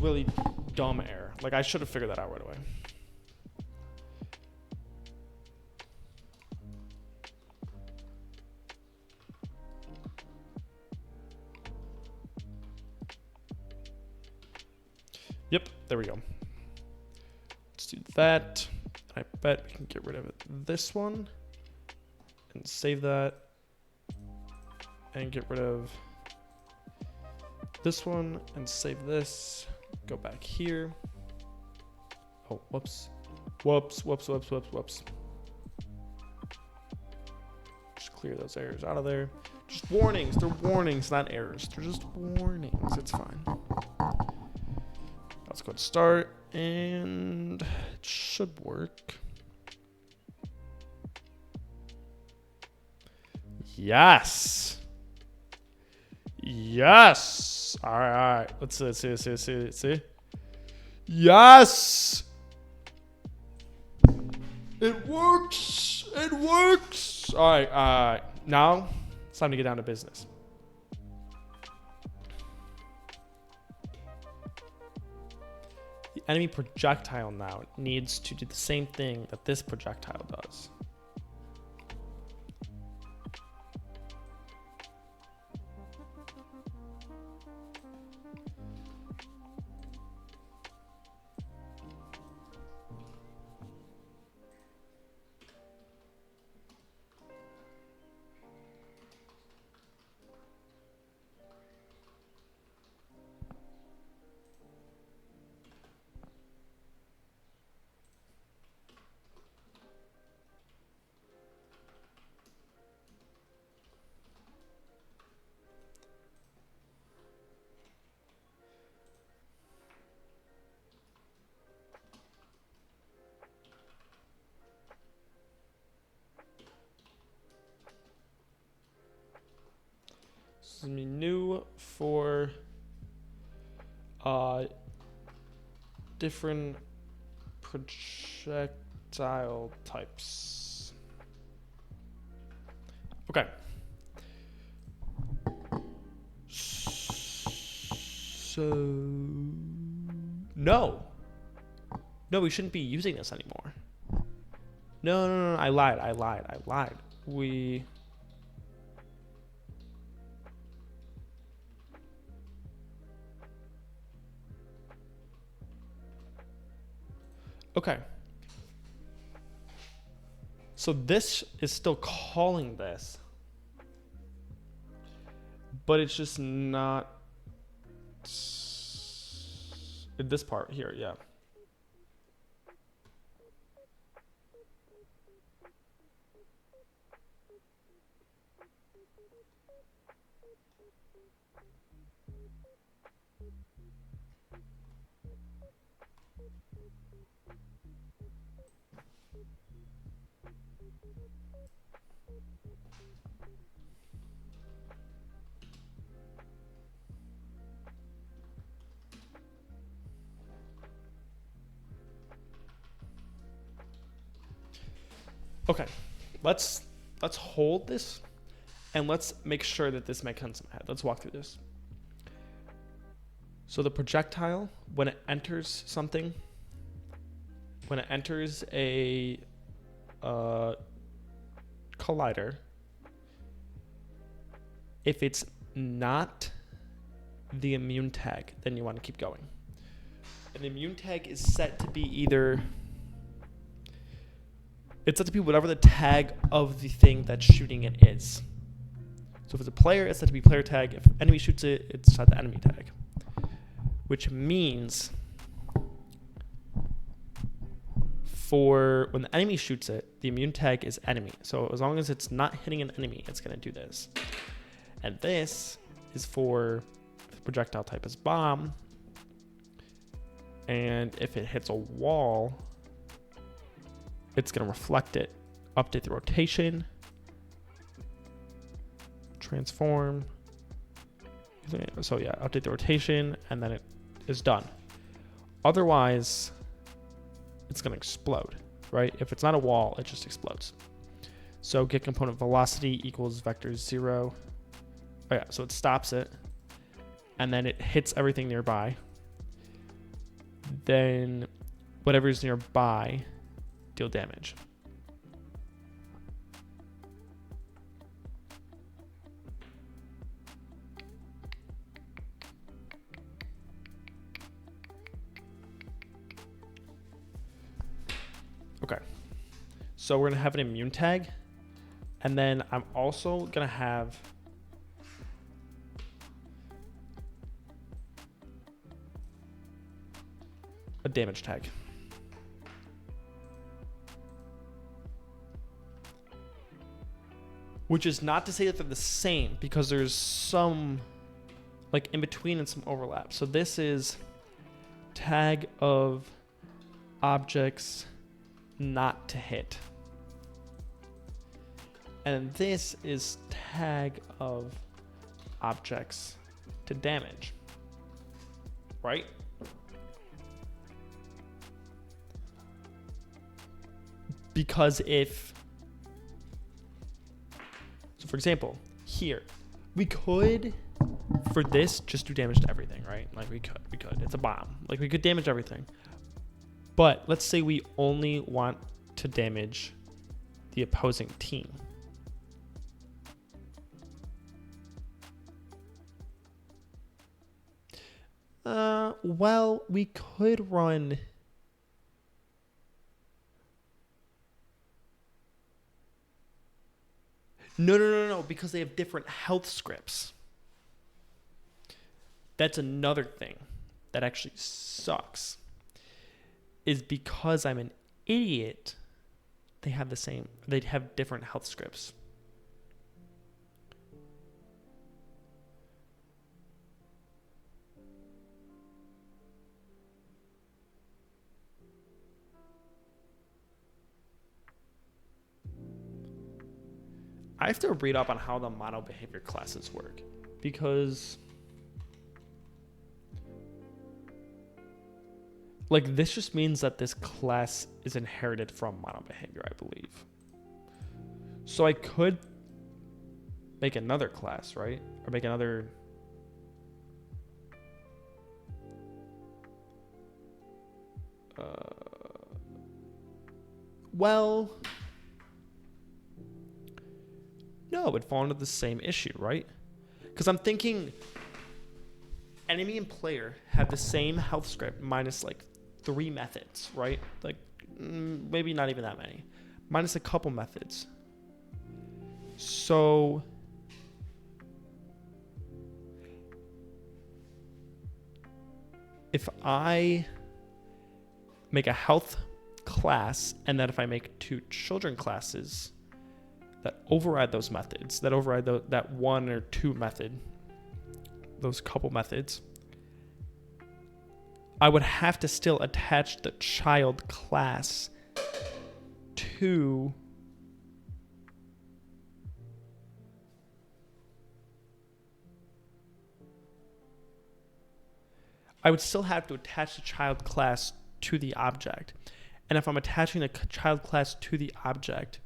really dumb error. Like, I should have figured that out right away. Yep, there we go. Let's do that. I bet we can get rid of this one and save that and get rid of this one and save this. Go back here. Oh, whoops. Whoops, whoops, whoops, whoops, whoops. Just clear those errors out of there. Just warnings. They're warnings, not errors. They're just warnings. It's fine. Let's go to start, and it should work. Yes. Yes. All right. Let's see. Yes. It works. It works. All right. Now it's time to get down to business. The enemy projectile now needs to do the same thing that this projectile does. This is new for different projectile types. Okay. So no, we shouldn't be using this anymore. No, I lied. Okay. So this is still calling this, but it's just not this part here, yeah. Okay, let's hold this and let's make sure that this makes sense in my head. Let's walk through this. So the projectile, when it enters something, when it enters a collider, if it's not the immune tag, then you want to keep going. An immune tag is set to be either, it's set to be whatever the tag of the thing that's shooting it is. So if it's a player, it's set to be player tag. If enemy shoots it, it's set to enemy tag. Which means for when the enemy shoots it, the immune tag is enemy. So as long as it's not hitting an enemy, it's going to do this. And this is for the projectile type is bomb. And if it hits a wall, it's going to reflect it, update the rotation, transform. So yeah, update the rotation, and then it is done. Otherwise, it's going to explode, right? If it's not a wall, it just explodes. So get component velocity equals vector 0. Oh yeah, so it stops it, and then it hits everything nearby. Then whatever's nearby, deal damage. Okay, so we're gonna have an immune tag, and then I'm also gonna have a damage tag. Which is not to say that they're the same, because there's some like in between and some overlap. So this is tag of objects not to hit. And this is tag of objects to damage. Right? Because if, so for example, here, we could, for this, just do damage to everything, right? Like we could, it's a bomb. Like we could damage everything. But let's say we only want to damage the opposing team. Well, we could run No, because they have different health scripts. That's another thing that actually sucks. Is because I'm an idiot, they'd have different health scripts. I have to read up on how the mono behavior classes work. because like this just means that this class is inherited from mono behavior, I believe. So I could make another class, right? Or make another... well... no, it would fall into the same issue, right? Because I'm thinking enemy and player have the same health script minus like 3 methods, right? Like maybe not even that many. Minus a couple methods. So if I make a health class and then if I make 2 children classes that override those methods, that override that 1 or 2 method, those couple methods, I would have to still attach the child class to I would still have to attach the child class to the object. And if I'm attaching the child class to the object,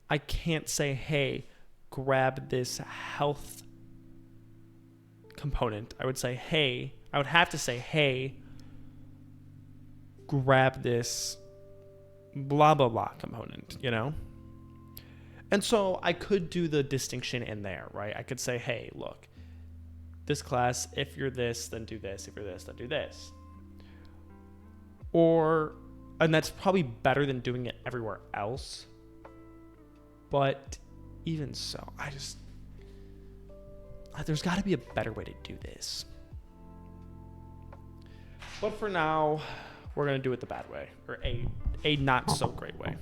I can't say, hey, grab this health component. I would say, hey, I would have to say, hey, grab this blah, blah, blah component, you know? And so I could do the distinction in there, right? I could say, hey, look, this class, if you're this, then do this. If you're this, then do this. And that's probably better than doing it everywhere else. But even so, there's got to be a better way to do this. But for now, we're going to do it the bad way, or a not so great way.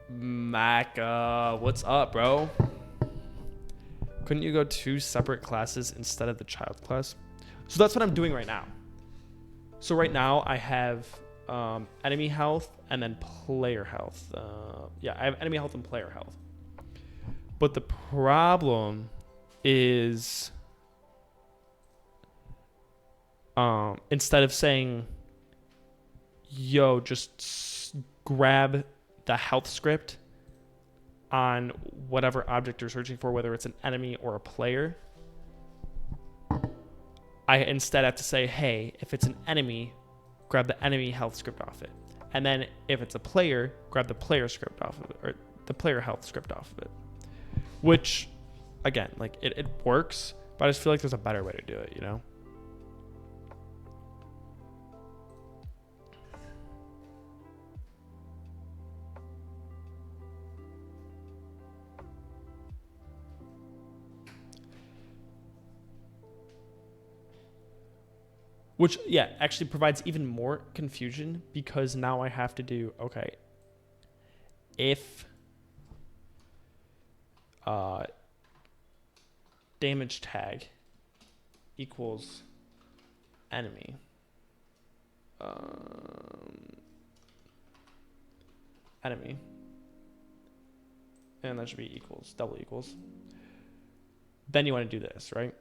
Mac, what's up, bro? Couldn't you go 2 separate classes instead of the child class? So that's what I'm doing right now. So right now I have enemy health and then player health. I have enemy health and player health. But the problem is instead of saying, yo, just grab the health script on whatever object you're searching for, whether it's an enemy or a player, I instead have to say, hey, if it's an enemy, grab the enemy health script off it. And then if it's a player, grab the player script off of it, or the player health script off of it. Which, again, like it works, but I just feel like there's a better way to do it, you know? Which, yeah, actually provides even more confusion because now I have to do, okay, if damage tag equals enemy, enemy, and that should be equals, double equals, then you want to do this, right?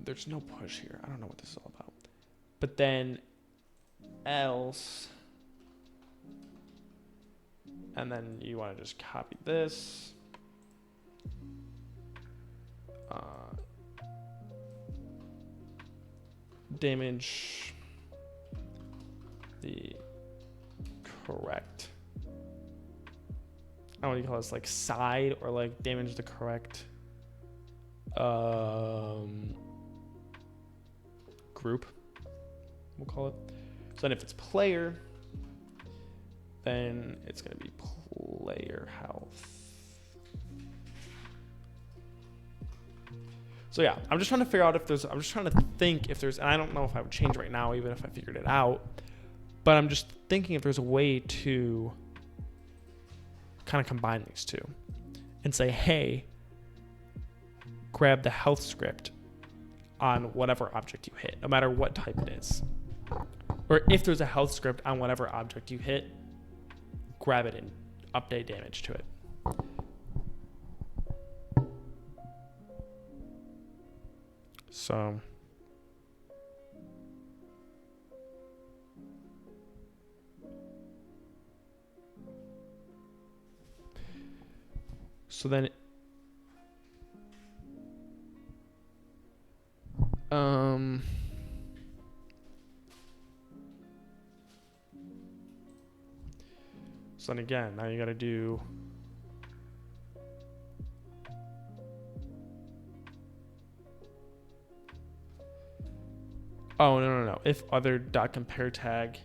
There's no push here. I don't know what this is all about. But then else, and then you want to just copy this. Damage the correct, I don't know what you call this, like side, or like damage the correct group, we'll call it. So then if it's player, then it's going to be player health. So yeah, I'm just trying to figure out if there's, I'm just trying to think if there's, and I don't know if I would change right now, even if I figured it out, but I'm just thinking if there's a way to kind of combine these two and say, hey, grab the health script on whatever object you hit, no matter what type it is. Or if there's a health script on whatever object you hit, grab it and update damage to it. So then so then again, now you got to do no. If other dot compare tag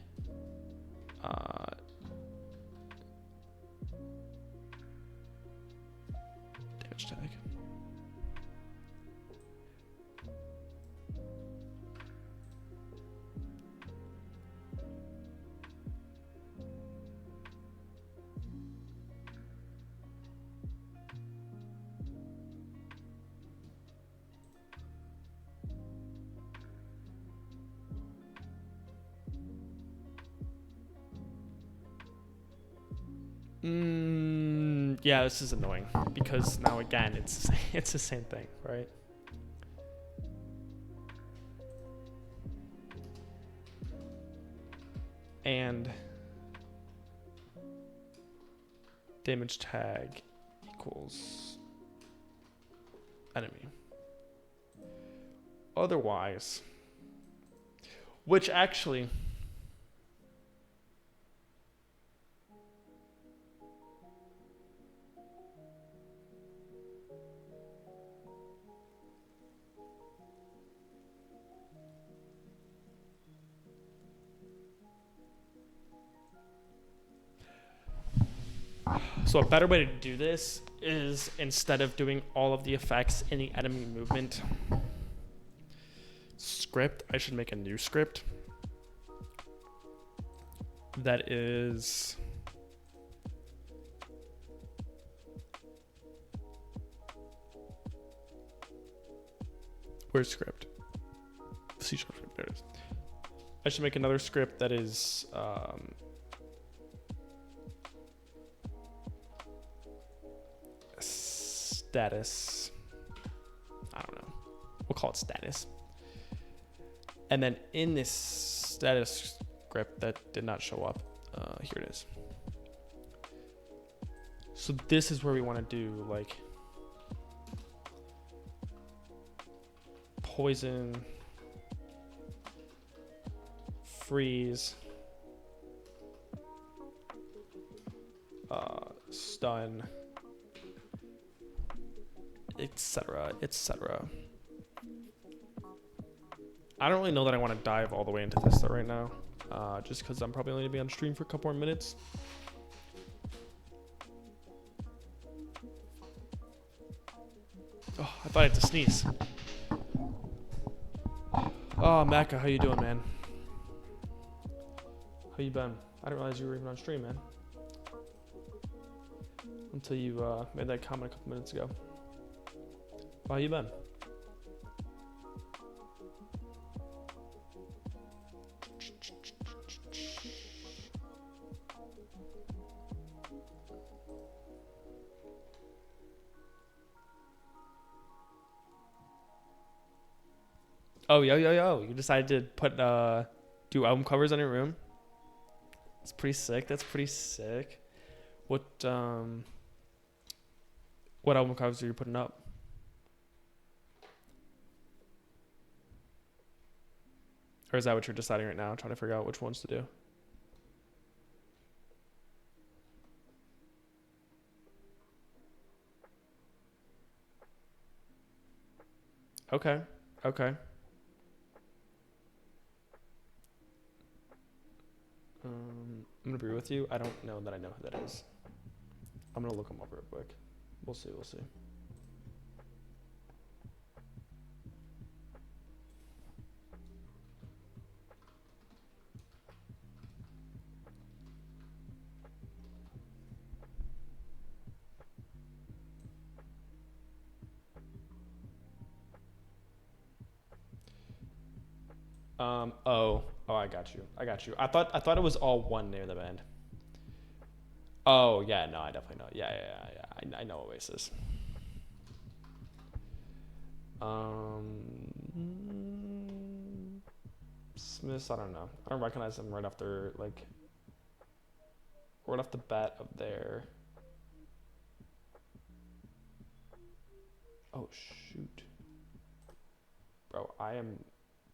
damage tag. Yeah, this is annoying because now again it's the same thing, right? And damage tag equals enemy. Otherwise, which actually so a better way to do this is instead of doing all of the effects in the enemy movement script, I should make a new script that is where's script? C# script, there it is. I should make another script that is status. I don't know. We'll call it status. And then in this status script that did not show up, here it is. So this is where we want to do like poison, freeze, stun, etc., etc. I don't really know that I want to dive all the way into this though right now, just because I'm probably only going to be on stream for a couple more minutes. Oh, I thought I had to sneeze. Oh, Macca, how you doing, man? How you been? I didn't realize you were even on stream, man. Until you made that comment a couple minutes ago. How you been? Oh, yo. You decided to put, do album covers on your room? That's pretty sick. That's pretty sick. What album covers are you putting up? Or is that what you're deciding right now? Trying to figure out which ones to do? Okay. I'm gonna be with you. I don't know that I know who that is. I'm gonna look him up real quick. We'll see. Oh, I got you. I thought it was all one name of the band. Oh yeah, no, I definitely know. Yeah. I know Oasis. Smiths, I don't know. I don't recognize them right after right off the bat of their. Oh shoot, bro! I am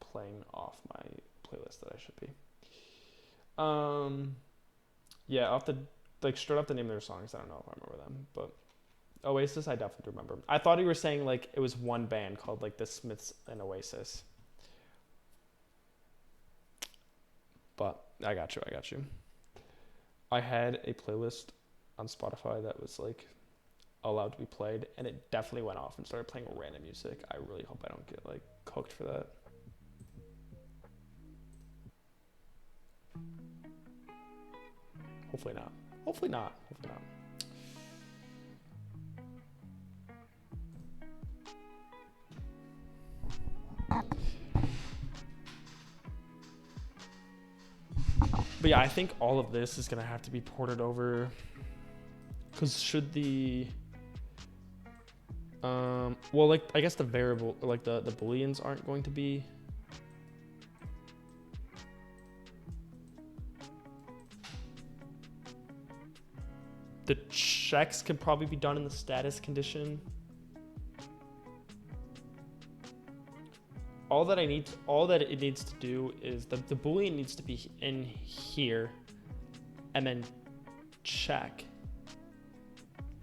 playing off my playlist that I should be. Yeah, off the straight off the name of their songs, I don't know if I remember them, but Oasis, I definitely remember. I thought you were saying like it was one band called like the Smiths and Oasis, but I got you. I had a playlist on Spotify that was like allowed to be played, and it definitely went off and started playing random music. I really hope I don't get like cooked for that. Hopefully not. Hopefully not. But yeah, I think all of this is gonna have to be ported over. Cause should the well, like I guess the variable, like the booleans aren't going to be. The checks can probably be done in the status condition. All that it needs to do is the boolean needs to be in here, and then check.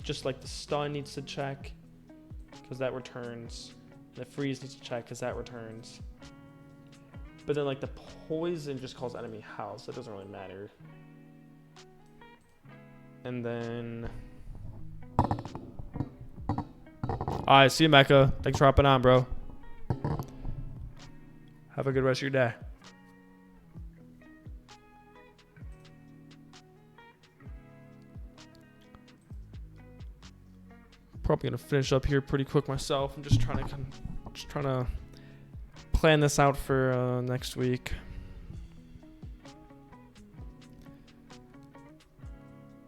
Just like the stun needs to check, because that returns. The freeze needs to check, because that returns. But then like the poison just calls enemy house, so it doesn't really matter. And then, alright, see you, Mecca. Thanks for hopping on, bro. Have a good rest of your day. Probably gonna finish up here pretty quick myself. I'm just trying to plan this out for next week.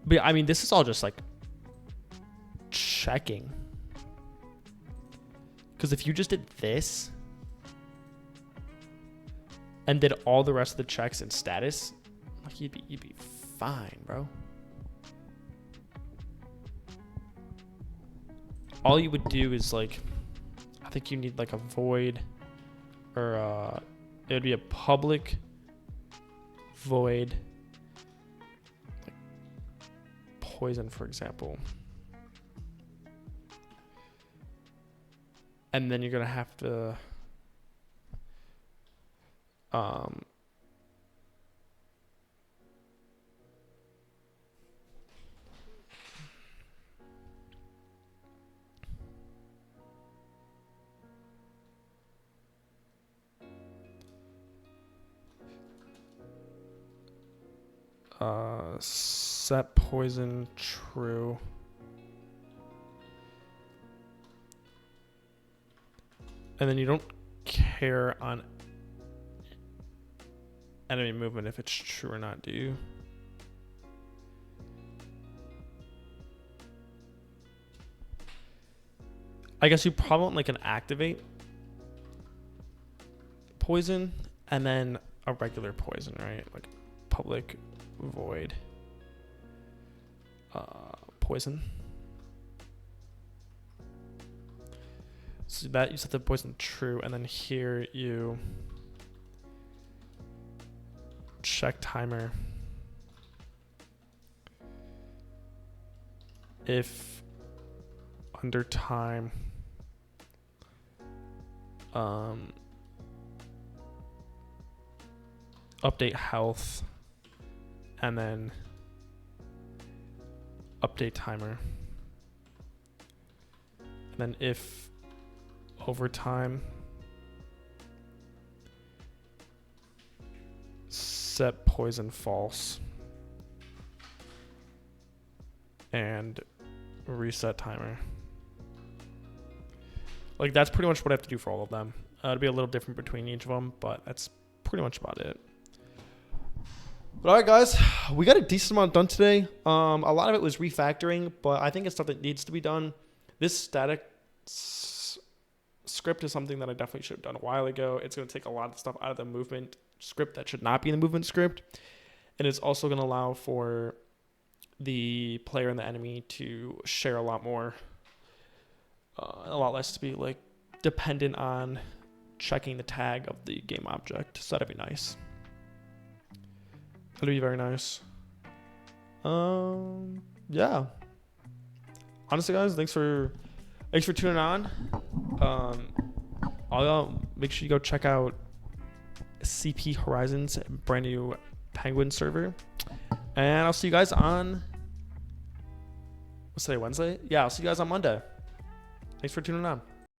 But yeah, I mean, this is all just like checking. Because if you just did this and did all the rest of the checks in status, like you'd be fine, bro. All you would do is like, I think you need like a void, or it would be a public void, like poison, for example. And then you're gonna have to set poison true. And then you don't care on enemy movement if it's true or not, do you? I guess you probably want like an activate poison and then a regular poison, right? Like public void poison. So that you set the poison true, and then here you check timer. If under time update health, and then update timer, and then if over time set poison false and reset timer. Like that's pretty much what I have to do for all of them. It'll be a little different between each of them, but that's pretty much about it. But all right, guys, we got a decent amount done today. A lot of it was refactoring, but I think it's stuff that needs to be done. This static script is something that I definitely should have done a while ago. It's going to take a lot of stuff out of the movement script that should not be in the movement script. And it's also going to allow for the player and the enemy to share a lot more, a lot less to be like dependent on checking the tag of the game object. So that'd be nice. That'd be very nice. Yeah. Honestly, guys, thanks for tuning on. I'll make sure you go check out CP Horizon's brand new Penguin server, and I'll see you guys on what's today, Wednesday? Yeah, I'll see you guys on Monday. Thanks for tuning on.